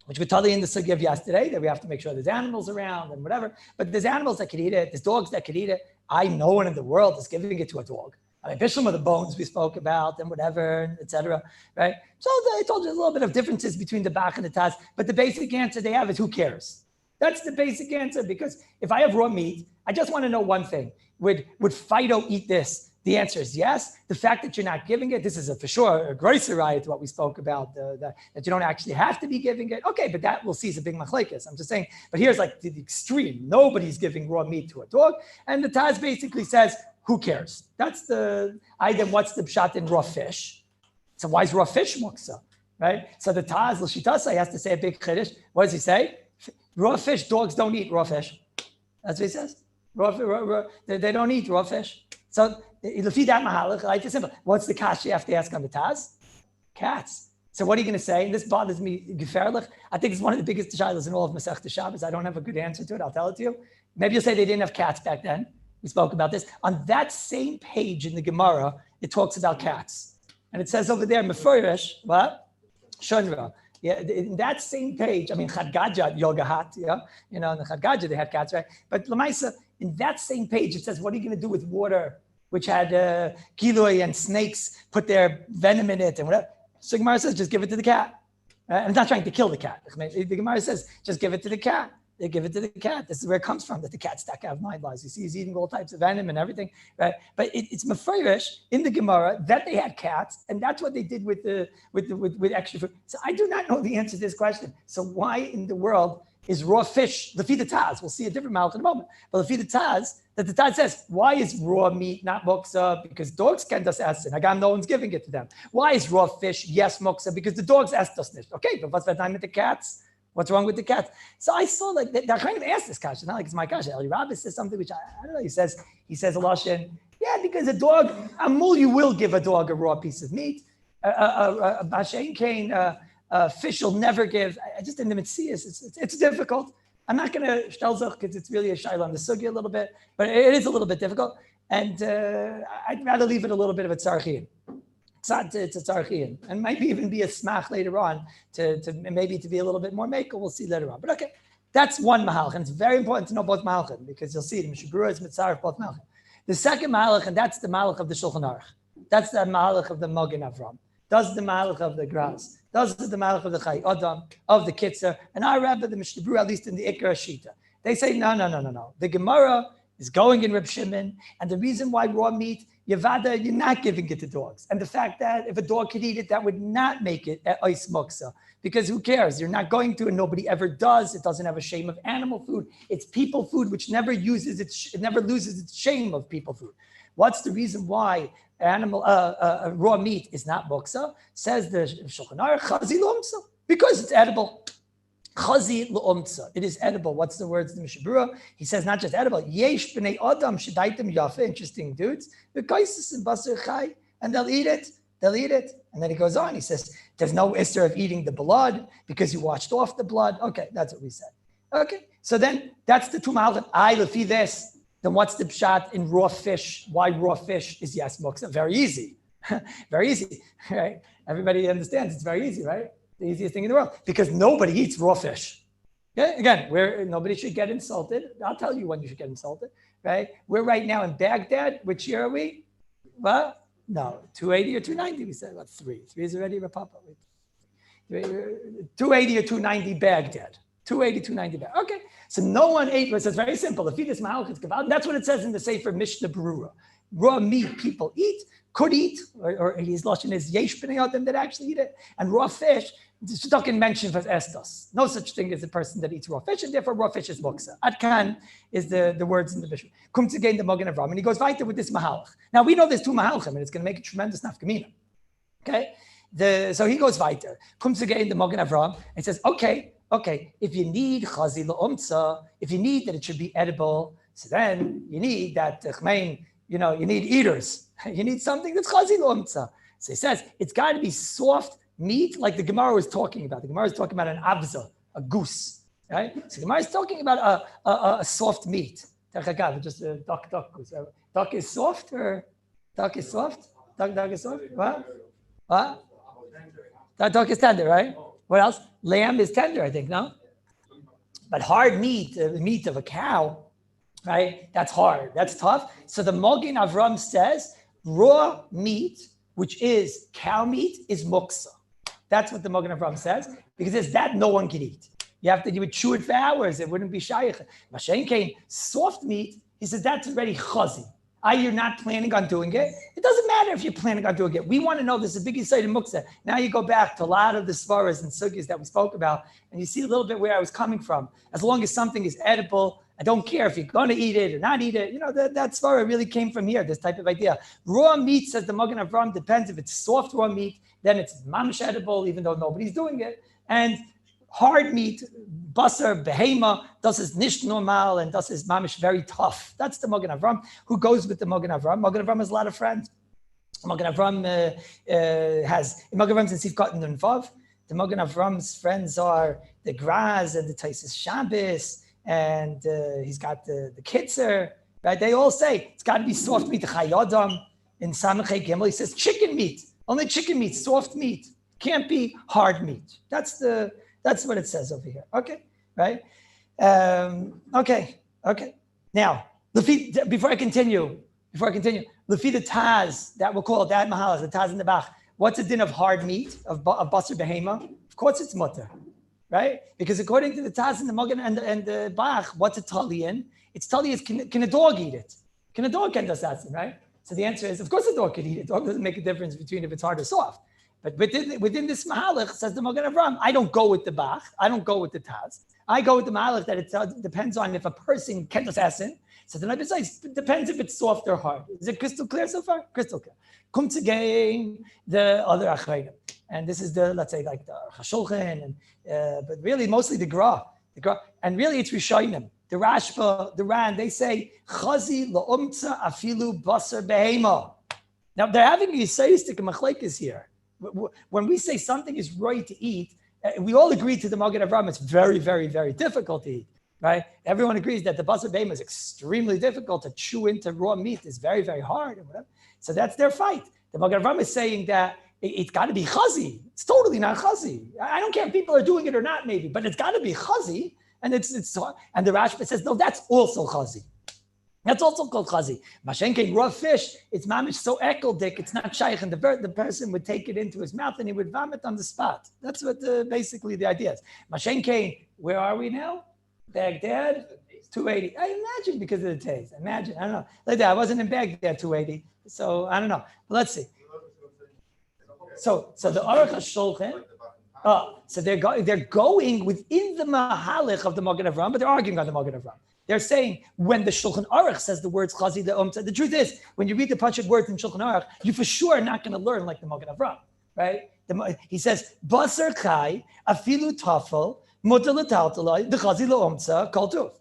which we told you in the sugya of yesterday, that we have to make sure there's animals around and whatever. But there's animals that can eat it, there's dogs that can eat it. No one in the world is giving it to a dog. I mean, Bishlam are the bones we spoke about and whatever, etc. Right? So I told you a little bit of differences between the Bach and the Taz, but the basic answer they have is who cares? That's the basic answer, because if I have raw meat, I just want to know one thing. Would Fido eat this? The answer is yes. The fact that you're not giving it, this is for sure a grosser riot to what we spoke about, that you don't actually have to be giving it. Okay, but that we'll see is a big machlekes. I'm just saying, but here's the extreme. Nobody's giving raw meat to a dog. And the Taz basically says, who cares? That's the item. What's the pshat in raw fish? So why is raw fish muksa, right? So the Taz, l'shitasa, has to say a big chiddush. What does he say? Raw fish, dogs don't eat raw fish. That's what he says. They don't eat raw fish. So if you that mahalach, it's simple. What's the kash you have to ask on the Taz? Cats. So what are you going to say? And this bothers me, geferlich. I think it's one of the biggest shilas in all of Masechta Shabbos. I don't have a good answer to it. I'll tell it to you. Maybe you'll say they didn't have cats back then. We spoke about this. On that same page in the Gemara, it talks about cats. And it says over there, Mefurish, what? Shunra. Yeah, in that same page, I mean, Chad Gadya, Yoga Hat, yeah? In the Chad Gadya, they had cats, right? But Lamaisa, in that same page, it says, what are you going to do with water, which had kiloi and snakes put their venom in it and whatever? So Gemara says, just give it to the cat. And it's not trying to kill the cat. The Gemara says, just give it to the cat. They give it to the cat. This is where it comes from, that the cat's stuck out of mind lies. You see, he's eating all types of venom and everything, right? But it's mefurish in the Gemara that they had cats, and that's what they did with extra food. So I do not know the answer to this question. So why in the world is raw fish, the feed the Taz. We'll see a different malach in a moment. But the feed the Taz, that the Taz says, why is raw meat not muksa? Because dogs can't us essen. Again, no one's giving it to them. Why is raw fish yes muksa? Because the dogs asked us nicht. Okay, but what's the time with the cats? What's wrong with the cats? So I saw like they kind of asked this kasha. Not like it's my kasha. Rabbi says something which I don't know. He says a lashon. Yeah, because a dog, amul, you will give a dog a raw piece of meat. A bashain cane, fish will never give. I just in the mitzias, it's difficult. I'm not going to shtelzach because it's really a shayla on the sugi a little bit, but it is a little bit difficult. And I'd rather leave it a little bit of a tzarchian. It's a tzarchian. And maybe even be a smach later on to maybe to be a little bit more makel. We'll see later on. But okay, that's one mahalach. And it's very important to know both mahalachim because you'll see it in Mishabura is mitzaref both mahalachim. The second mahalach, and that's the mahalach of the Shulchan Aruch. That's the mahalach of the Magen Avram. Does the mahalach of the Graz. Does the mahalach of the Chai Adam, of the Kitzer. And our Rabbi, the Mishnah Berurah, at least in the Ikar Shita. They say, no. The Gemara is going in Reb Shimon, and the reason why raw meat, Yevada, you're not giving it to dogs. And the fact that if a dog could eat it, that would not make it ois muksa. Because who cares? You're not going to, and nobody ever does. It doesn't have a shame of animal food. It's people food, which never loses its shame of people food. What's the reason why raw meat is not muksa? Says the Shulchan Aruch, chazi l'umtza, because it's edible. Chazi l'umtza, it is edible. What's the words in the Mishabura? He says not just edible. Yesh b'nei adam shedaitem yafa. Interesting dudes. V'kaisis and basar chai, and they'll eat it. And then he goes on. He says, there's no isser of eating the blood because you washed off the blood. Okay, that's what we said. Okay, so then that's the two mahalachim. I lefi this. Then what's the pshat in raw fish? Why raw fish is yes muksa? Very easy. Very easy, right? Everybody understands it's very easy, right? The easiest thing in the world. Because nobody eats raw fish. Okay? Again, nobody should get insulted. I'll tell you when you should get insulted, right? We're right now in Baghdad. Which year are we? What? No, 280 or 290, we said. What, 3? 3 is already Rapapa. 280 or 290 Baghdad. 280, 290 Baghdad. Okay, so no one ate, but it's very simple. If it's malchus kavod, that's what it says in the Sefer Mishnah Berurah. Raw meat people could eat, or his lashon is yesh b'nei adam that actually eat it. And raw fish, the Shidduchim mention for estos. No such thing as a person that eats raw fish, and therefore raw fish is muksa. Adkan is the words in the Mishnah. Comes again the Magen Avram, and he goes weiter with this mahalach. Now we know there's two mahalachim, and it's going to make a tremendous nafkamina. Okay, so he goes weiter. Comes again the Magen Avram, and says, okay, if you need chazi l'umtza, if you need that it should be edible, so then you need that you need eaters. You need something that's chazi l'umtza. So he says it's got to be soft meat, like the Gemara was talking about. The Gemara is talking about an avza, a goose, right? So the Gemara is talking about a soft meat. Just a duck goose. Duck is soft or duck is soft? Duck is soft? What? That duck is tender, right? What else? Lamb is tender, I think, no? But hard meat, the meat of a cow, right? That's hard. That's tough. So the Magen Avram says raw meat, which is cow meat, is muksa. That's what the Magen Avram says, because it's that no one can eat. You would chew it for hours. It wouldn't be shaykh. Mashain came soft meat. He says that's already chazi. You're not planning on doing it. It doesn't matter if you're planning on doing it. We want to know this is a big insight in muksa. Now you go back to a lot of the svaras and sugyas that we spoke about, and you see a little bit where I was coming from. As long as something is edible, I don't care if you're going to eat it or not eat it. That svara really came from here, this type of idea. Raw meat, says the Magen Avram, depends if it's soft raw meat, then it's mamish edible, even though nobody's doing it. And hard meat, basar, behema, das is nicht normal, and das is mamish very tough. That's the Magen Avram. Who goes with the Magen Avram? Magen Avram has a lot of friends. Magen Avram Magen Avram's in Sif Katan and Vav. The Magen Avram's friends are the Graz and the Taisis Shabbos, and he's got the Kitzer, right? They all say it's got to be soft meat. The Chayadam in Samachay Gimel, he says chicken meat, only chicken meat, soft meat, can't be hard meat. That's what it says over here. Okay, right? Okay. Now, before I continue, Lefi the Taz, that we'll call it that Mahalas, the Taz in the Bach. What's the din of hard meat, of basar behema? Of course it's mutter, right? Because according to the Taz and the Magen and the Bach, what's a tali in? It's tali is, can a dog eat it? Can a dog get assassin, right? So the answer is, of course a dog can eat it. Dog doesn't make a difference between if it's hard or soft. But within this mahalach, says the Magen Avram, I don't go with the Bach, I don't go with the Taz. I go with the malach that it depends on if a person can assassin. So the Rabbi says it depends if it's soft or hard. Is it crystal clear so far? Crystal clear. Comes again the other achrayim, and this is the, let's say, like the Shulchan, and but really mostly the Gra, and really it's Rishonim. The Rashba, the Ran, they say chazi la'umtza afilu basar behema. Now they're having a yisayistic machlekes here. When we say something is right to eat, we all agree to the Magen Avraham. It's very, very, very difficult to eat, right? Everyone agrees that the basar behema is extremely difficult to chew into raw meat. It's very, very hard and whatever. So that's their fight. The Magen Avraham is saying that it's got to be chazi. It's totally not chazi. I don't care if people are doing it or not, maybe, but it's got to be chazi. And and the Rashba says, no, that's also chazi. That's also called chazi. Mashenke, raw fish, it's mamish so ekeldik, it's not shaykh, and the person would take it into his mouth and he would vomit on the spot. That's what basically the idea is. Mashenke, where are we now? Baghdad, 280. I imagine because of the taste. Imagine, I don't know. Like that, I wasn't in Baghdad 280, so I don't know. But let's see. So the Aruch HaShulchan, so they're going within the Mahalach of the Magen Avraham, but they're arguing on the Magen Avraham. They're saying when the Shulchan Aruch says the words Chazi the the truth is, when you read the Pashut words in Shulchan Aruch, you for sure are not going to learn like the Magen Avraham, right? He says, Basar Chai, Afilu Tafel, Mutar L'Taltalai, the Chazi L'Omtza, Kol Tuv.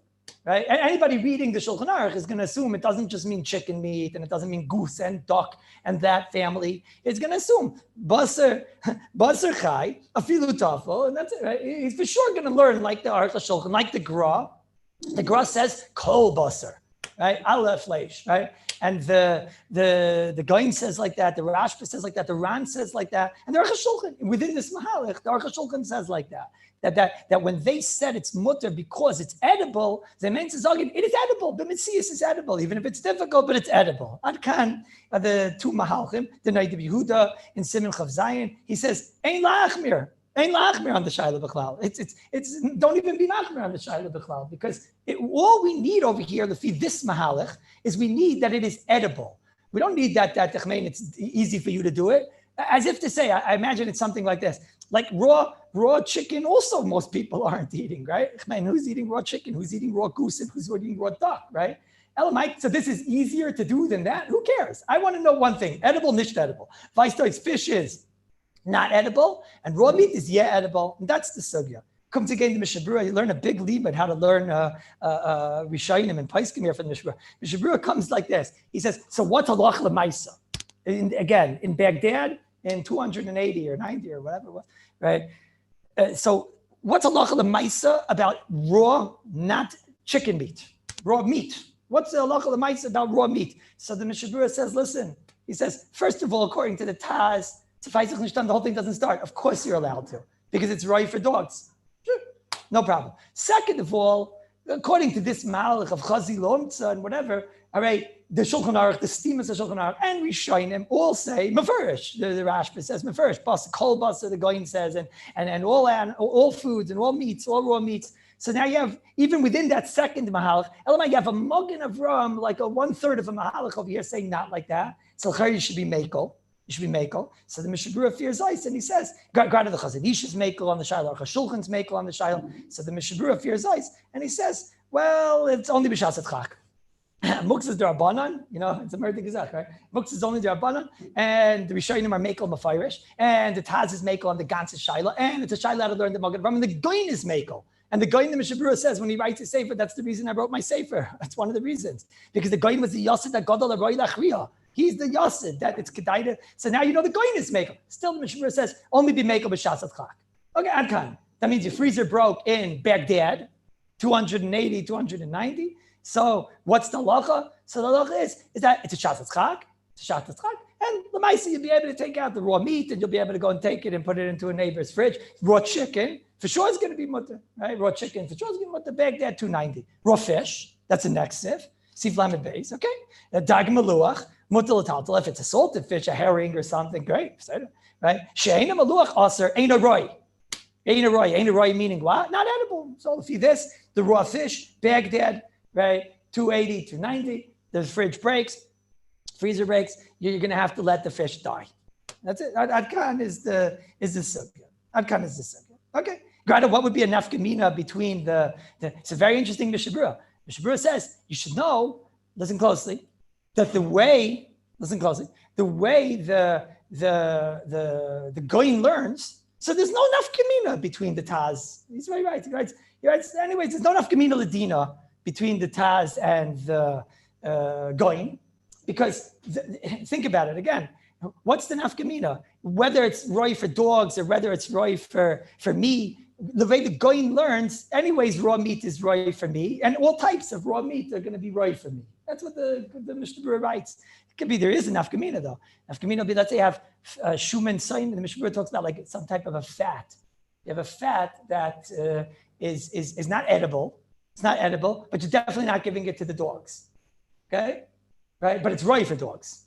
Right? And anybody reading the Shulchan Aruch is going to assume it doesn't just mean chicken meat, and it doesn't mean goose and duck and that family. It's going to assume basar chai, afilu tafel, and that's it. Right? He's for sure going to learn like the Aruch HaShulchan, like the Gra. The Gra says kol basar, right? Ala fleish, right? And the Gaon says like that. The Rashba says like that. The Ran says like that. And the Aruch HaShulchan within this Mahalach, the Aruch HaShulchan says like that. That when they said it's mutter because it's edible, the main says it is edible. The Metzias is edible, even if it's difficult, but it's edible. Adkan, the two Mahalchim, the Naid of Yehuda in Siman Chav Zayin, he says, Ein la'achmir on the Shaila B'chlal. It's don't even be la'achmir on the Shaila B'chlal, because all we need over here, this Mahalach, is we need that it is edible. We don't need that it's easy for you to do it. As if to say, I imagine it's something like this. Like raw chicken also most people aren't eating, right? Who's eating raw chicken? Who's eating raw goose? And who's eating raw duck, right? Elamite, so this is easier to do than that? Who cares? I want to know one thing, edible, nicht edible. Vice fish is not edible, and raw meat is edible, and that's the sugya. Comes again to Mishnah Berurah, you learn a big limud how to learn Rishonim and Paiskim here from the Mishnah Berurah. Mishnah Berurah comes like this. He says, so what's halach l'maisa? Again, in Baghdad, in 280 or 90 or whatever it was, right? So what's halacha l'maisa about raw, not chicken meat, raw meat? What's the halacha l'maisa about raw meat? So the Mishnah Berurah says, listen, he says, first of all, according to the Taz, the whole thing doesn't start. Of course you're allowed to, because it's right for dogs. Sure, no problem. Second of all, according to this malach of chazi l'omtza and whatever, all right, the Shulchan Aruch, the steamers of Shulchan Aruch, and Rishonim all say mefurish. The Rashba says mefurish. Kol basar, the Gaon says, and all foods and all meats, all raw meats. So now you have, even within that second mahalach, Elamai, you have a Magen Avraham, like a 1/3 of a mahalach over here saying not like that. So you should be mekel. You should be mekel. So the Mishnah Berurah fears ice, and he says, granted the Chazon Ish is mekel on the Shiloh, Shulchan's mekel on the Shiloh. So the Mishnah Berurah fears ice, and he says, well, it's only b'shas etchak. Muktzah is derabanan, it's a murder gezach, right? Muktzah is only derabanan, and the Rishonim are mekel mafirish, and the Taz is mekel on the Gans Shiloh, and it's a Shiloh how to learn the Magen Avraham, and the Gaon is mekel. And the Gaon, the Mishnah Berurah says, when he writes his sefer, that's the reason I wrote my sefer. That's one of the reasons, because the Gaon was the Yassid that Gadol Aroi Lachriya. He's the Yassid that it's Kedaita. So now the Gaon is mekel. Still, the Mishnah Berurah says only be mekel b'shas atchak. Okay, Adkan. That means your freezer broke in Baghdad, 280, 290. So what's the halacha? So the halacha is that it's a shas tzchak, and the ma'aseh you'll be able to take out the raw meat, and you'll be able to go and take it and put it into a neighbor's fridge. Raw chicken, for sure is going to be mutter, right? Raw chicken, for sure is going to be mutter. Baghdad 290. Raw fish, that's the next sif. Sif lamed beis, okay? Dag maluach, mutter l'taltal. If it's a salted fish, a herring or something, great, right? She'ena maluach aser, ain't a roy. Ain't a roy meaning what? Not edible. So if you this, the raw fish, Baghdad, right? 280, 290, the fridge breaks, freezer breaks, you're going to have to let the fish die. That's it. Adkan is the sugya. Adkan is the sugya. Okay. Greta, what would be a nafkamina between it's a very interesting Mishabura. Mishabura says, you should know, listen closely, that the way the Goyin learns, so there's no nafkamina between the Taz. He's very right. He writes, anyways, there's no nafkamina ladina between the Taz and the Goyin, because think about it again. What's the nafkamina? Whether it's roy for dogs or whether it's roy for me, the way the Goyin learns, anyways, raw meat is roy for me, and all types of raw meat are going to be roy for me. That's what the Mishnah writes. It could be there is a nafkamina though. Nafkamina will be, let's say you have shuman soim, and the Mishnah talks about like some type of a fat. You have a fat that is not edible. It's not edible, but you're definitely not giving it to the dogs. Okay, right? But it's roy for dogs.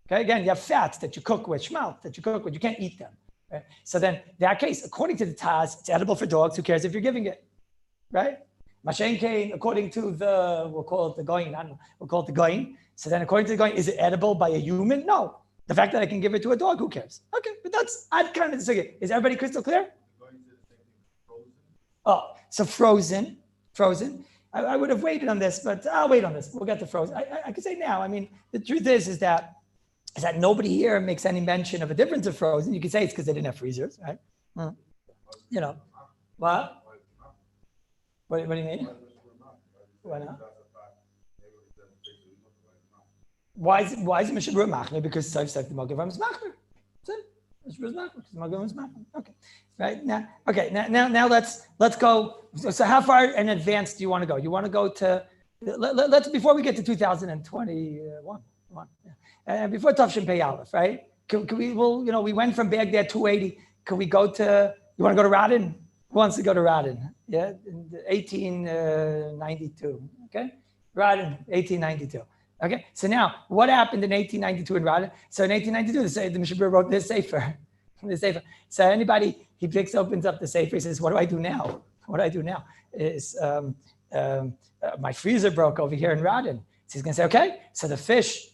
Okay, again, you have fats that you cook with, shmalt that you cook with, you can't eat them. Right? So then, in that case, according to the Taz, it's edible for dogs. Who cares if you're giving it, right? Mashen Kain, according to we'll call it the Goyin. I don't know. We'll call it the Goyin. So then, according to the Goyin, is it edible by a human? No. The fact that I can give it to a dog, who cares? Okay, but I'd kind of disagree. Is everybody crystal clear? Oh, so frozen. I would have waited on this, but I'll wait on this. We'll get to frozen. I could say now. I mean, the truth is that nobody here makes any mention of a difference of frozen. You could say it's because they didn't have freezers, right? You know, what? What do you mean? Why not? Why is it Mishabur Machmer? Because Saif Saif the Magavam is Machmer. Mishabur is Machmer because the Magavam is Machmer. Okay, right now. Okay, now let's go. So how far in advance do you want to go? You want to go to? Let's before we get to 2021. And before Tafshin Pei Aleph, right? Can we? Well, we went from Baghdad 280. Can we go to? You want to go to Radin? Who wants to go to Radin? Yeah, in 1892. Okay, Radin, 1892. Okay, so now what happened in 1892 in Radin? So in 1892, the Mishabur wrote this sefer. So anybody he opens up the sefer, he says, "What do I do now? What do I do now?" Is my freezer broke over here in Radin. So he's going to say, "Okay, so the fish."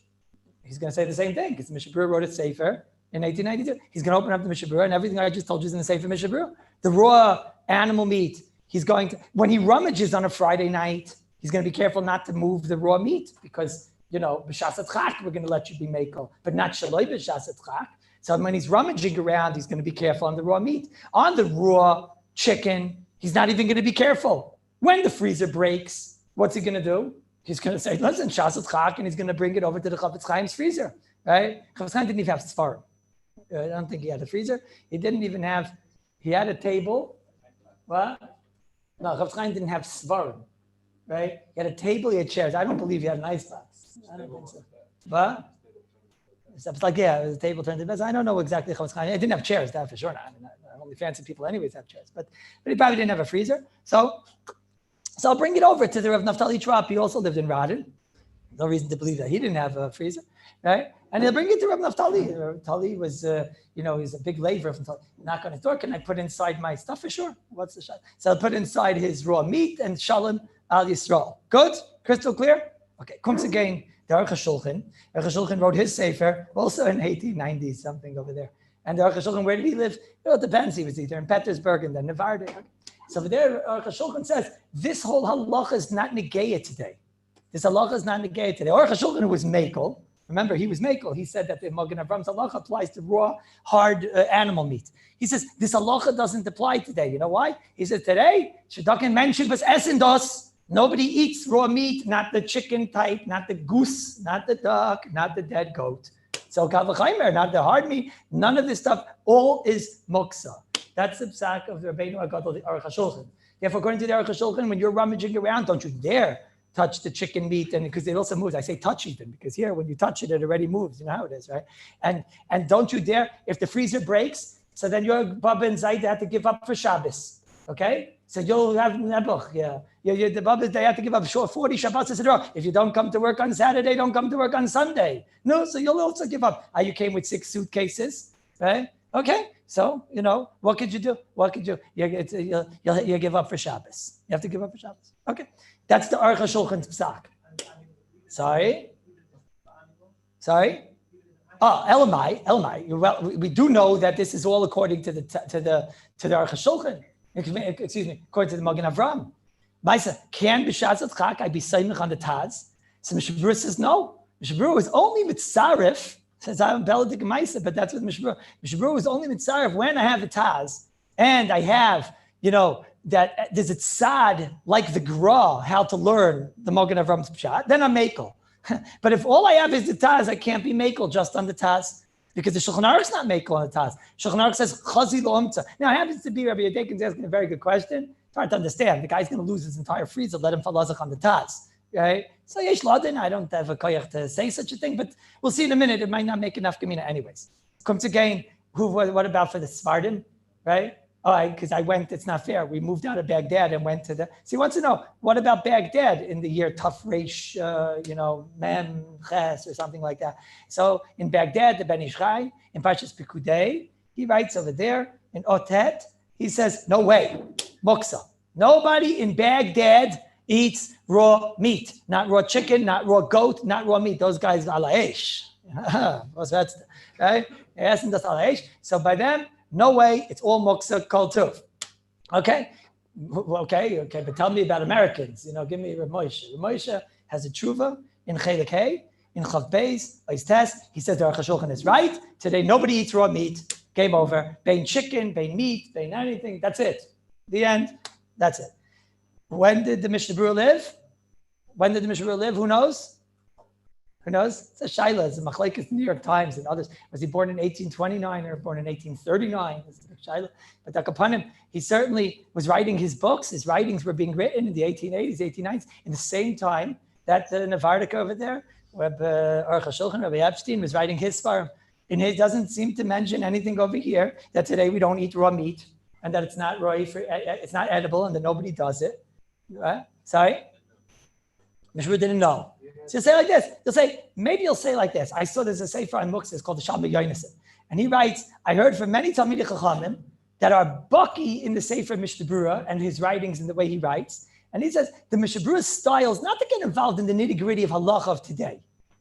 He's going to say the same thing because the Mishabur wrote a sefer in 1892. He's going to open up the Mishabur and everything I just told you is in the sefer Mishabur. The raw animal meat, he's going to, when he rummages on a Friday night, he's going to be careful not to move the raw meat because, b'shas chak, we're going to let you be mekel, but not shaloi b'shas chak. So when he's rummaging around, he's going to be careful on the raw meat. On the raw chicken, he's not even going to be careful. When the freezer breaks, what's he going to do? He's going to say, listen, Shasat Chak, and he's going to bring it over to the Chafetz Chaim's freezer, right? Chafetz Chaim didn't even have Sfarim. I don't think he had a freezer. He didn't even have, he had a table. What? No, Chafetz Chaim didn't have Sfarim, right? He had a table, he had chairs. I don't believe he had an icebox. I don't think so. What? It's like, yeah, the table turned into I don't know exactly Chafetz Chaim. It didn't have chairs, that for sure not. I mean, only fancy people anyways have chairs. But he probably didn't have a freezer. So I'll bring it over to the Rav Naftali Trop. He also lived in Radin. No reason to believe that he didn't have a freezer, right? And he'll bring it to Rav Naftali. Rav Naftali was, he's a big laver. Knock on his door. Can I put inside my stuff? For sure. What's the shot? So I'll put inside his raw meat and Shalom Al Yisrael. Good? Crystal clear? Okay. Comes again, the Aruch HaShulchan. Aruch HaShulchan wrote his sefer also in 1890 something over there. And the Aruch HaShulchan, where did he live? It depends. He was either in Petersburg and then Nevarde. Okay. So over there, Aruch HaShulchan says, this whole halacha is not negaya today. This halacha is not negaya today. Aruch HaShulchan, who was Mekel, remember, he was Mekel. He said that the Magen Avram's halacha applies to raw, hard animal meat. He says, this halacha doesn't apply today. You know why? He says, today, Shedakin mentioned was esendos. Nobody eats raw meat, not the chicken type, not the goose, not the duck, not the dead goat. So kavachaimer, not the hard meat, none of this stuff, all is muksa. That's the psak of the Rabbeinu Agadol, the Aruch HaShulchan. Therefore, according to the Aruch HaShulchan, when you're rummaging around, don't you dare touch the chicken meat, and because it also moves. I say touch even, because here, when you touch it, it already moves. You know how it is, right? And don't you dare, if the freezer breaks, so then your Baba and Zayd have to give up for Shabbos, okay? So you'll have nebuch, yeah. The Baba, they have to give up 40 Shabbos, etc. If you don't come to work on Saturday, don't come to work on Sunday. No, so you'll also give up. You came with 6 suitcases, right? Okay. So, what could you do? What could you? You give up for Shabbos. You have to give up for Shabbos. Okay. That's the Aruch HaShulchan's psak. Sorry? Oh, Elamai. Well, we do know that this is all according to the Aruch HaShulchan. excuse me, according to the Magen Avram. Maisa, can b'shatzat chak I be saimich on the Taz? So Mishabura says no. Mishabura was only mitzaref, says I'm Beladik Maisa, but that's what Mishabura. Mishabura was only mitzaref when I have the Taz and I have, that there's a tzad like the Gra, how to learn the Magen Avram's pshat, then I'm makel. But if all I have is the Taz, I can't be makel just on the Taz. Because the Shulchan Aruch's not makel on the Taz. Shulchan Aruch says chazi lo umtza. Now, it happens to be Rabbi Yedekin's asking a very good question. It's hard to understand. The guy's going to lose his entire freezer. Let him falazach on the Taz, right? So yesh ladin. I don't have a koyach to say such a thing, but we'll see in a minute. It might not make enough gemina anyways. Comes again. What about for the Svardim, right? Oh, because I went. It's not fair. We moved out of Baghdad and went to the. So he wants to know what about Baghdad in the year Tuf Reish, Mem Ches or something like that. So in Baghdad, the Ben Ish Chai in Parshas Pikudei, he writes over there in Otet. He says, "No way, Muksa. Nobody in Baghdad eats raw meat. Not raw chicken, not raw goat, not raw meat. Those guys ala eish. What's that? Right? So by them." No way, it's all muksa kol tuv. Okay, but tell me about Americans. Give me Rav Moshe. Rav Moshe has a tshuva in Chelik Hey, in Chav Beis, test. He says the Aruch HaShulchan is right. Today, nobody eats raw meat. Game over. Bain chicken, bain meat, bain anything. That's it. The end. That's it. When did the Mishnah Berurah live? Who knows? Who knows? It's a shaila. It's a machlekes, New York Times and others. Was he born in 1829 or born in 1839? It's a shaila. But Dakapanim, he certainly was writing his books. His writings were being written in the 1880s, 1890s, in the same time that the Navardik over there, where Aruch HaShulchan, Rabbi Epstein, was writing his svarim. And he doesn't seem to mention anything over here that today we don't eat raw meat and that it's not it's not edible and that nobody does it. Right? Sorry? Mishra didn't know. So you'll say like this. You'll say like this. I saw there's a sefer on Muktzah, it's called the Shalmei Yonason. And he writes, I heard from many Talmidei Chachamim that are baki in the sefer Mishnah Berurah and his writings and the way he writes. And he says the Mishnah Berurah's style is not to get involved in the nitty gritty of halacha of today.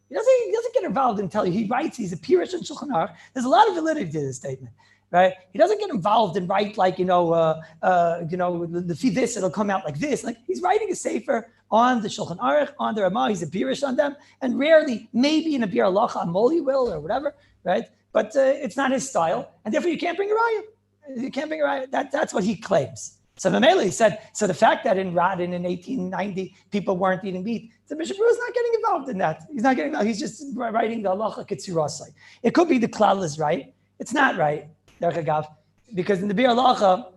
He doesn't get involved and tell you. He writes, he's a Pirush and Shulchan Aruch. There's a lot of validity to this statement, right? He doesn't get involved and write like, the fee this, it'll come out like this. Like he's writing a sefer on the Shulchan Aruch, on the Ramah, he's a Pirush on them, and rarely, maybe in a Bir Halacha, Amol you will, or whatever, right? But it's not his style, and therefore you can't bring a raya. You can't bring a raya. That's what he claims. So Mamela, he said, so the fact that in Radin in 1890, people weren't eating meat, the Mishnah Berurah is not getting involved in that. He's not getting involved. He's just writing the halacha ketzirasai. It could be the klal is right. It's not right, Derech Agav, because in the Bir Halacha,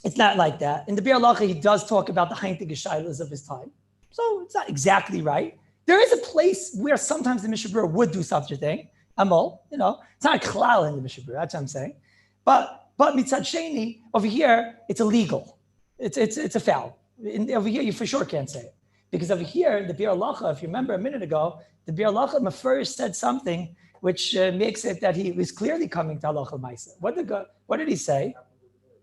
it's not like that. In the Bir Halacha, he does talk about the heintige shaylas of his time. So it's not exactly right. There is a place where sometimes the Mishnah Berurah would do such a thing. Amol, it's not a klal in the Mishnah Berurah, that's what I'm saying. But mitzad sheni, over here, it's illegal. It's a foul. Over here, you for sure can't say it. Because over here, the Bir Halacha, if you remember a minute ago, the Bir Halacha first said something which makes it that he was clearly coming to Halacha Maisa. What did he say?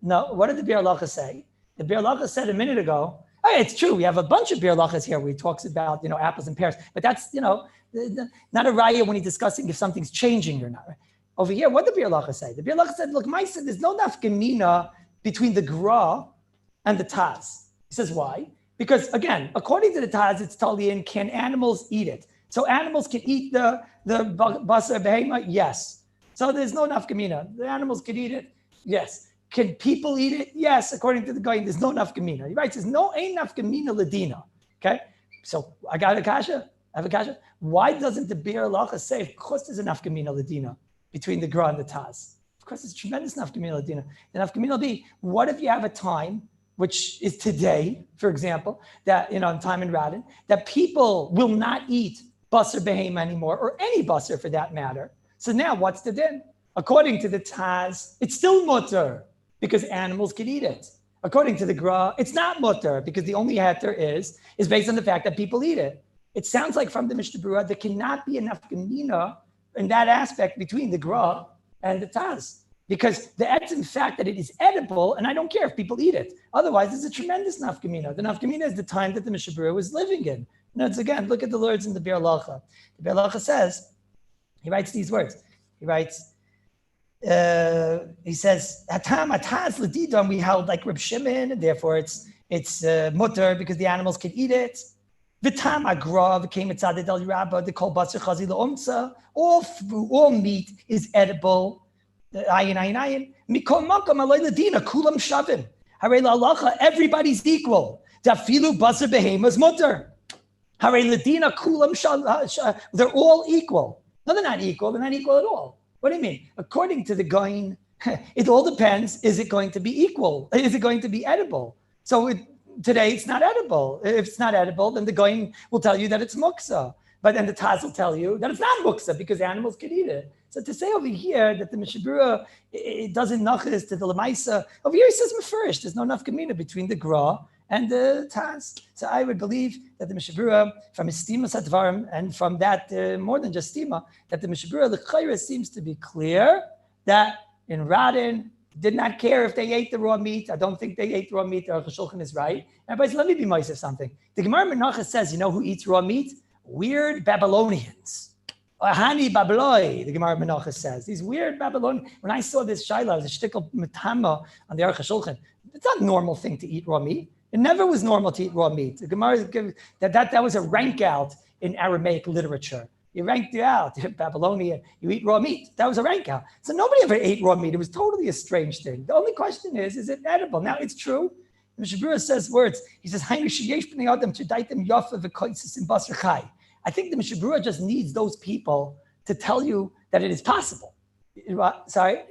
No, what did the Bir Halacha say? The Bir Halacha said a minute ago, it's true, we have a bunch of Bir Halachas here where he talks about, apples and pears, but that's, not a raya when he's discussing if something's changing or not. Right? Over here, what did the Bir Halacha say? The Bir Halacha said, look, Maisa, there's no nafkamina between the Gra and the Taz. He says, why? Because again, according to the Taz, it's Talian, can animals eat it? So animals can eat the basar behema? Yes. So there's no nafkamina. The animals can eat it? Yes. Can people eat it? Yes, according to the guy, there's no nafkamina. He writes, there's no ain't nafkamina ladina. Okay, so I got a kasha. I have a kasha. Why doesn't the Bir Halacha say, of course there's a nafkamina ladina between the Gra and the Taz? Of course, it's tremendous nafkamina ladina. The nafkamina will be, what if you have a time, which is today, for example, that, time in Radin, that people will not eat basar behema anymore, or any basar for that matter. So now what's the din? According to the Taz, it's still mutter, because animals can eat it. According to the Gra, it's not mutter, because the only heter is based on the fact that people eat it. It sounds like from the Mishnah Berurah, there cannot be enough gemina in that aspect between the Gra and the Taz. Because the etzim fact that it is edible, and I don't care if people eat it. Otherwise, there's a tremendous nafkamina. The nafkamina is the time that the Mishnah Berurah was living in. It's again, look at the words in the Bir Halacha. The Bir Halacha says, he writes these words. He writes, He says, "Hatam ataz l'didon." We held like Reb Shimon, and therefore it's mutter because the animals can eat it. V'tam agra v'came etzadid el rabba the kol basar chazi leomtza. All meat is edible. Ayin. Mikol makam alay l'dina kulam shavim. Harei la'alacha everybody's equal. Dafilu basar behemas mutter. Harei l'dina kulam shav. They're all equal. No, they're not equal. They're not equal at all. What do you mean? According to the Goin, it all depends. Is it going to be equal? Is it going to be edible? So today it's not edible. If it's not edible, then the Goin will tell you that it's muksa. But then the Taz will tell you that it's not muksa because animals can eat it. So to say over here that the Mishabura, it doesn't nachas to the Lamaisa, over here he says mefurish. There's no nafkamina between the Gra and the Taz. So I would believe that the Mishabura, from his stima satvarim, and from that more than just stima, that the Mishabura, the Chayra seems to be clear that in Radin, did not care if they ate the raw meat. I don't think they ate raw meat. The Aruch HaShulchan is right. Everybody, let me be nice of something. The Gemara Menachos says, you know who eats raw meat? Weird Babylonians. Hani Babloi, the Gemara Menachos says. These weird Babylonians. When I saw this Shaila, the shtickle metama on the Aruch HaShulchan, it's not a normal thing to eat raw meat. It never was normal to eat raw meat. The Gemara that was a rank out in Aramaic literature. You ranked you out, Babylonian, you eat raw meat. That was a rank out. So nobody ever ate raw meat. It was totally a strange thing. The only question is it edible? Now it's true. Mishabura says words. He says, I think the Mishabura just needs those people to tell you that it is possible. Sorry?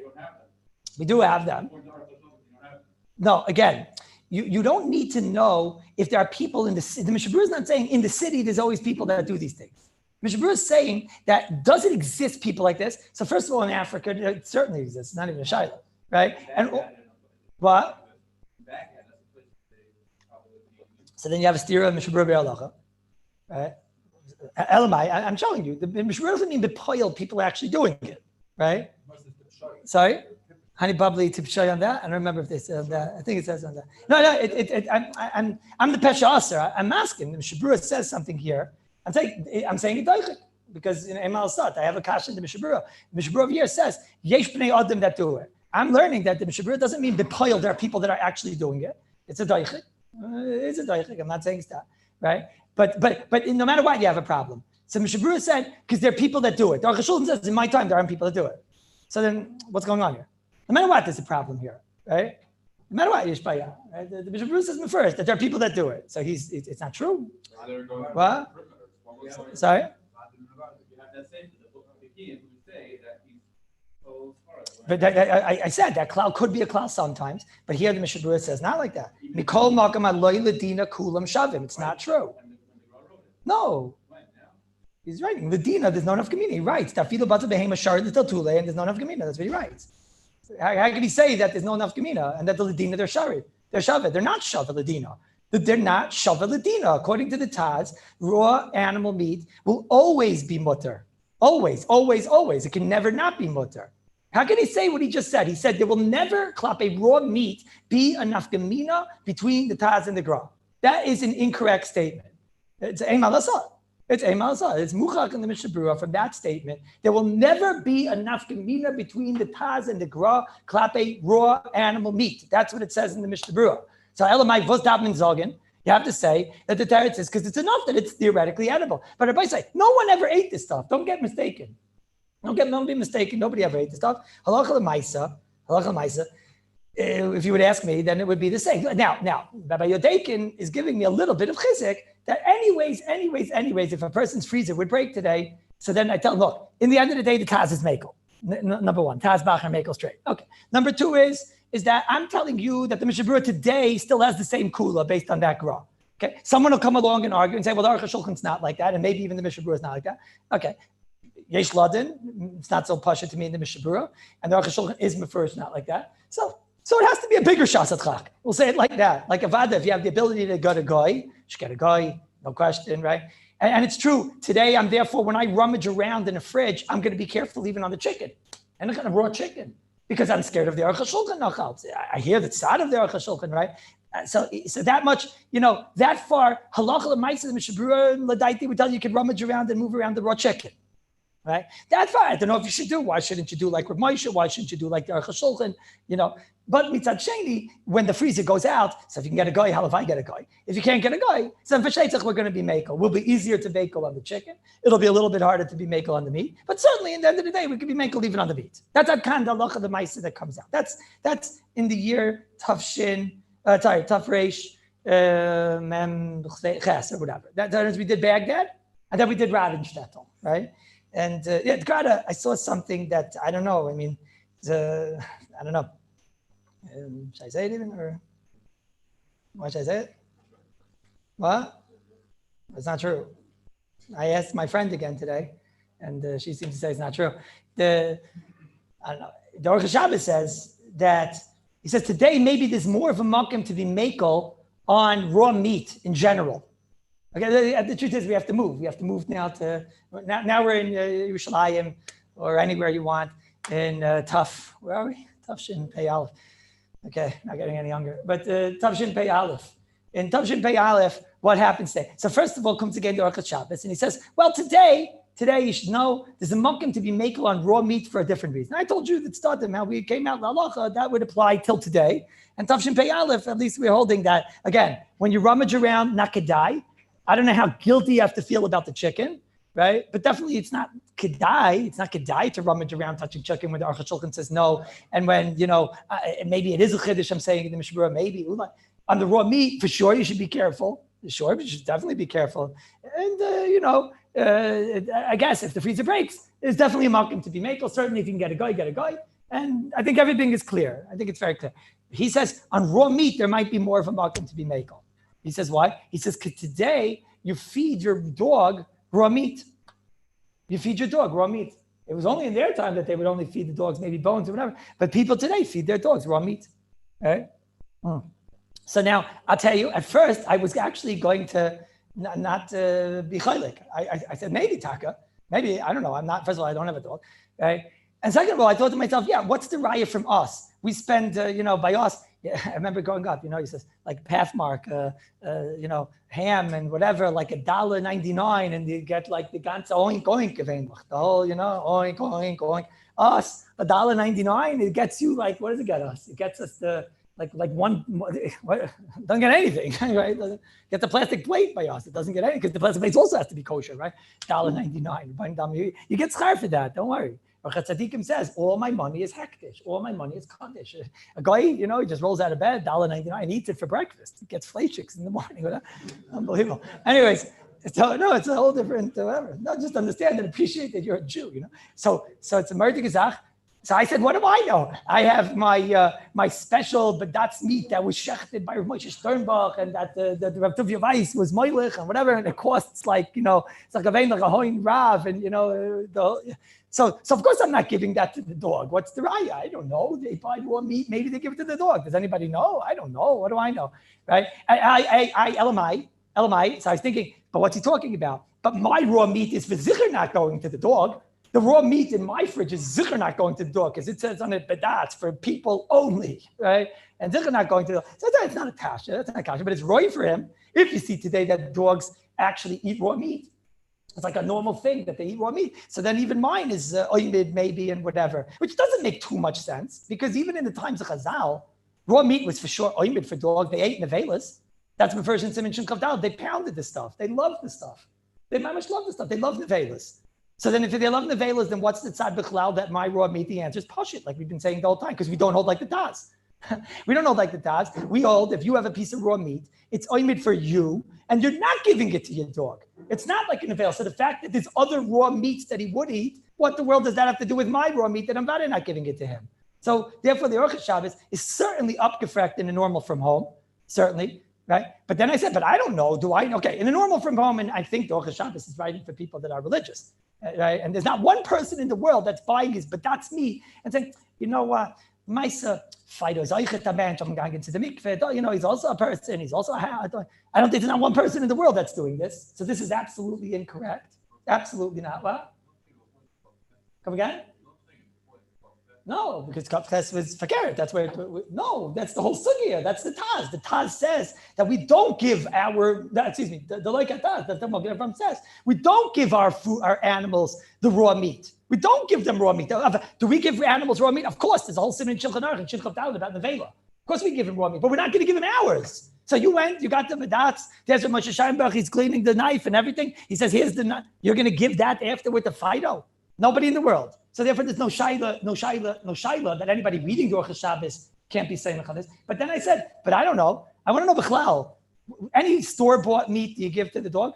We do have them. No, again, you don't need to know if there are people in the city. The Mishabura is not saying in the city there's always people that do these things. Mishabura is saying that does it exist people like this? So first of all, in Africa, it certainly exists, not even a Shiloh, right? And what? So then you have a stira of Mishabura Be'alacha, right? Elamai, I'm showing you. The Mishabura doesn't mean bepoil people are actually doing it, right? Sorry? Honey bubbly tipshay on that? I don't remember if they said that. I think it says on that. No, I'm the Pesha Aser. I'm asking. The Mishabura says something here. I'm saying it daichik because in Emal Sat, I have a kasha in the Mishabura. The Mishabura over here says, Yesh b'nei adam that do it. I'm learning that the Mishabura doesn't mean bepoil. There are people that are actually doing it. It's a daichik. It's a daichik. I'm not saying that, right? But no matter what, you have a problem. So Mishabura said, because there are people that do it. The Aruch HaShulchan says, in my time, there aren't people that do it. So then what's going on here? No matter what, there's a problem here, right? No matter what, Yishpaya. Right? The Bishop Bruce says first that there are people that do it. So it's not true. What? Sorry? But I said that cloud could be a cloud sometimes, but here the Mishnah Berurah says not like that. Mikol makam aloy ledina kulam shavim. It's not true. No. He's writing. Ledina, there's no enough community. He writes. Tafilu bata behema shar l'taltule, and there's no enough community. That's what he writes. How can he say that there's no enough gemina and that the ledina they're shari? They're shava. They're not shava ledina. They're not shava ledina. According to the Taz, raw animal meat will always be mutter. Always, always, always. It can never not be mutter. How can he say what he just said? He said there will never klap a raw meat be enough gemina between the Taz and the Gra. That is an incorrect statement. It's ein malasah. It's ein malasah. It's muchak in the Mishnah Berurah from that statement. There will never be enough gemina between the Taz and the Gra klap a raw animal meat. That's what it says in the Mishnah Berurah. So elamai vos davmin zogen. You have to say that the teretz is because it's enough that it's theoretically edible. But Rabbi say no one ever ate this stuff. Don't get mistaken. Don't be mistaken. Nobody ever ate this stuff. Halacha l'maisa. If you would ask me, then it would be the same. Now, Rabbi Yodekin is giving me a little bit of chizik that anyways, if a person's freezer would break today, so then I tell him, look, in the end of the day, the Taz is Mekel. Number one, Taz Bacher Mekel straight. Okay. Number two is that I'm telling you that the Mishnah Berurah today still has the same kula based on that gra. Okay. Someone will come along and argue and say, well, the Aruch HaShulchan's not like that, and maybe even the Mishnah Berurah is not like that. Okay. Yesh Ladin, it's not so pasha to me in the Mishnah Berurah, and the Aruch HaShulchan is first not like that. So it has to be a bigger shas chak. We'll say it like that. Like Avada, if you have the ability to get a guy, you should get a guy, no question, right? And it's true. Today, I'm therefore, when I rummage around in a fridge, I'm going to be careful even on the chicken. And not going to raw chicken because I'm scared of the Aruch HaShulchan nachal. I hear the side of the Aruch HaShulchan, right? So that much, that far, halacha l'maisa the Mishnah Berurah and l'daiti would tell you can rummage around and move around the raw chicken. right? That's fine. I don't know if you should do. Why shouldn't you do like Rav Moshe? Why shouldn't you do like the Aruch HaShulchan? But mitzad sheni, when the freezer goes out, so if you can get a guy, how if I get a guy? If you can't get a guy, so for sheitzach we're going to be makel. We'll be easier to makel on the chicken. It'll be a little bit harder to be makel on the meat, but certainly in the end of the day, we can be makel even on the meat. That's that kind of halacha the ma'aseh that comes out. That's in the year Tafreish Mem Ches or whatever. That we did Baghdad, and then we did Ravenshtetl, right? And I saw something that I don't know. I mean, I don't know. Should I say it even, or why should I say it? What? It's not true. I asked my friend again today, and she seems to say it's not true. I don't know. The Aruch HaShabbos says that he says today maybe there's more of a makom to be makel on raw meat in general. Okay, the truth is we have to move. We have to move now we're in Yerushalayim or anywhere you want in where are we? Tafshin Pei Aleph. Okay, not getting any younger. But Tafshin Pei Aleph. In Tafshin Pei Aleph, what happens today? So first of all, comes again the Aruch HaShabbos, and he says, well, today you should know there's a makom to be makel on raw meat for a different reason. I told you that started how we came out halacha, that would apply till today. And Tafshin Pei Aleph, at least we're holding that. Again, when you rummage around, not kedai. I don't know how guilty you have to feel about the chicken, right? But definitely it's not kedai. It's not kedai to rummage around touching chicken when the Aruch HaShulchan says no. And when, maybe it is a chiddush, I'm saying in the Mishmura, maybe. On the raw meat, for sure, you should be careful. Sure, but you should definitely be careful. And, I guess if the freezer breaks, there's definitely a makom to be makel. Certainly if you can get a guy, get a guy. And I think everything is clear. I think it's very clear. He says on raw meat, there might be more of a makom to be makel. He says, why? He says, because today you feed your dog raw meat. You feed your dog raw meat. It was only in their time that they would only feed the dogs maybe bones or whatever. But people today feed their dogs raw meat. Right? So now, I'll tell you, at first, I was actually going to not be chaylik. I said, maybe Taka. Maybe, I don't know. I'm not, first of all, I don't have a dog. Right? And second of all, I thought to myself, what's the raya from us? We spend, by us, I remember growing up, he says, like Pathmark, ham and whatever, like $1.99, and you get like the ganze oink oink event, the whole, oink oink oink. Us, $1.99, it gets you like, what does it get us? It gets us the like one, doesn't get anything, right? Get the plastic plate by us. It doesn't get anything because the plastic plate also has to be kosher, right? $1.99. You get schar for that. Don't worry. Tzadikim says, all my money is hektish. All my money is kaddish. A guy, he just rolls out of bed, $1.99, and eats it for breakfast. He gets flakes in the morning. Unbelievable. Anyways, so no, it's a whole different whatever. No, just understand and appreciate that you're a Jew, So it's a murder gezach. So I said, what do I know? I have my special badatz meat that was shechted by Rav Moshe Sternbach, and that the Rav Tuvia Weiss was moilich and whatever, and it costs like, it's like a vein like a hoin rav, and so of course I'm not giving that to the dog. What's the raya? I don't know. They buy raw meat, maybe they give it to the dog. Does anybody know? I don't know. What do I know? Right? LMI. So I was thinking, but what's he talking about? But my raw meat is for zikr not going to the dog. The raw meat in my fridge is zikr not going to the dog because it says on it, but that's for people only, right? And zikr not going to the dog. So it's not a kasha, that's not a kasha, but it's right for him. If you see today that dogs actually eat raw meat, it's like a normal thing that they eat raw meat. So then even mine is oimid maybe and whatever, which doesn't make too much sense because even in the times of Chazal, raw meat was for sure oimid for dogs. They ate nevelas. That's the version Simon Shin Kavdal. They pounded the stuff. They loved the stuff. They very much love the stuff. They love nevelas. So then if they love nevelas, then what's the tzad b'chlal that my raw meat? The answer is pashit, like we've been saying the whole time, because we don't hold like the Taz. We don't hold like the Taz. We hold, if you have a piece of raw meat, it's oimid for you, and you're not giving it to your dog. It's not like a nevel. So the fact that there's other raw meats that he would eat, what the world does that have to do with my raw meat that I'm not giving it to him? So therefore the Aruch HaShabbos is certainly upgefrekt in a normal from home, certainly. Right? But then I said, but I don't know. Do I? Okay, in a normal from home, and I think the Aruch HaShabbos is writing for people that are religious. Right? And there's not one person in the world that's buying his, but that's me, and saying, Maisa, Fido Zeichet Abench, I'm going into the mikveh. He's also a person. He's also I don't think there's not one person in the world that's doing this. So this is absolutely incorrect. Absolutely not. What? Come again? No, because Kafches was fakir. That's where. No, that's the whole sugya. That's the Taz. The Taz says that we don't give our. Excuse me. The like Taz that the Magen says we don't give our food, our animals the raw meat. We don't give them raw meat. Do we give animals raw meat? Of course. There's a whole sin in Shulchan Aruch and Shulchan Aruch about nevela. Of course, we give them raw meat, but we're not going to give them ours. So you went, you got the medats. There's a Moshe Scheinberg. He's cleaning the knife and everything. He says, "Here's the knife." You're going to give that after with the Fido? Nobody in the world. So therefore, there's no shaila that anybody reading Ruach Shabbos can't be saying this. But then I said, but I don't know. I want to know Bichlal. Any store-bought meat do you give to the dog?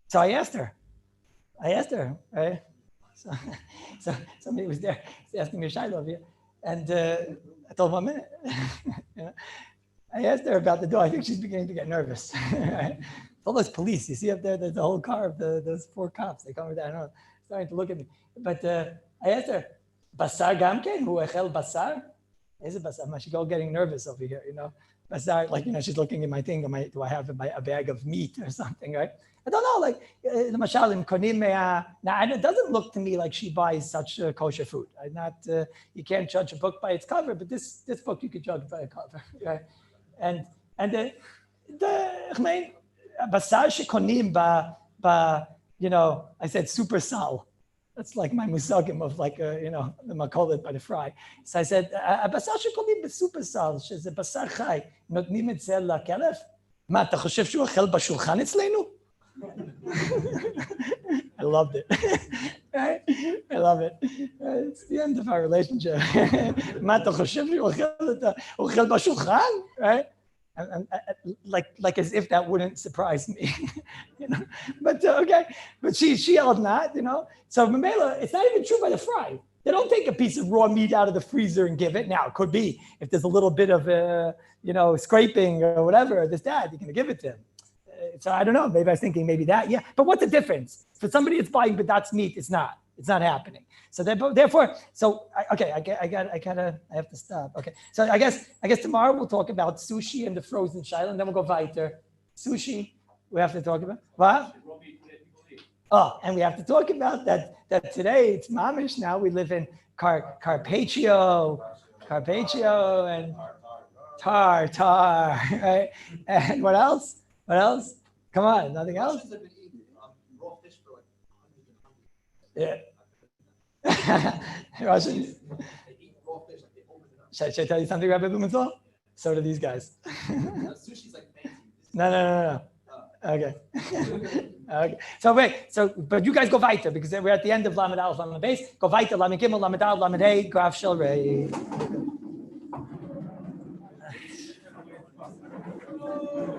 So I asked her. Right? So somebody was there asking me a shaila of you, and I told him 1 minute. I asked her about the dog. I think she's beginning to get nervous. Right? All those police, you see up there, there's the whole car of those 4 cops. They come with that. I don't know, starting to look at me. But I asked her, Basar Gamken, who echel Basar? Is it Basar? She's all getting nervous over here, Basar, like, she's looking at my thing. Do I have a bag of meat or something, right? I don't know, like, the Mashalim, Konim now, it doesn't look to me like she buys such kosher food. You can't judge a book by its cover, but this book you could judge by a cover, right? And the Basar shekonim I said super sal. That's like my musagim of the makolet by the fry. So I said, basar shekonim בסופר סל, שזה בשר חי, נותנים את זה לכלב? מה, אתה חושב שהוא אוכל בשולחן אצלנו? I loved it. Right? I love it. It's the end of our relationship. מה, אתה חושב שהוא אוכל בשולחן? Right? Like as if that wouldn't surprise me, But okay, but she yelled not, So Mamela, it's not even true by the fry. They don't take a piece of raw meat out of the freezer and give it. Now it could be if there's a little bit of scraping or whatever, you're going to give it to him. So I don't know. Maybe I was thinking maybe that. Yeah, but what's the difference for somebody that's buying Badat's meat? It's not happening. So therefore, I have to stop. Okay. So I guess tomorrow we'll talk about sushi and the frozen shiloh, and then we'll go weiter. Sushi, we have to talk about. What? Oh, and we have to talk about that today it's mamish now. We live in Carpaccio and tar, right? And what else? Come on, nothing else? Yeah. Russians. Should I tell you something, Rabbi Blumenthal? So do these guys. No. Okay. Okay. But you guys go weiter because we're at the end of Lamed Aleph, Lamed Beis. Go weiter, Lamed Gimel, Lamed Aleph, Lamed Hey, Graf Shel Rei.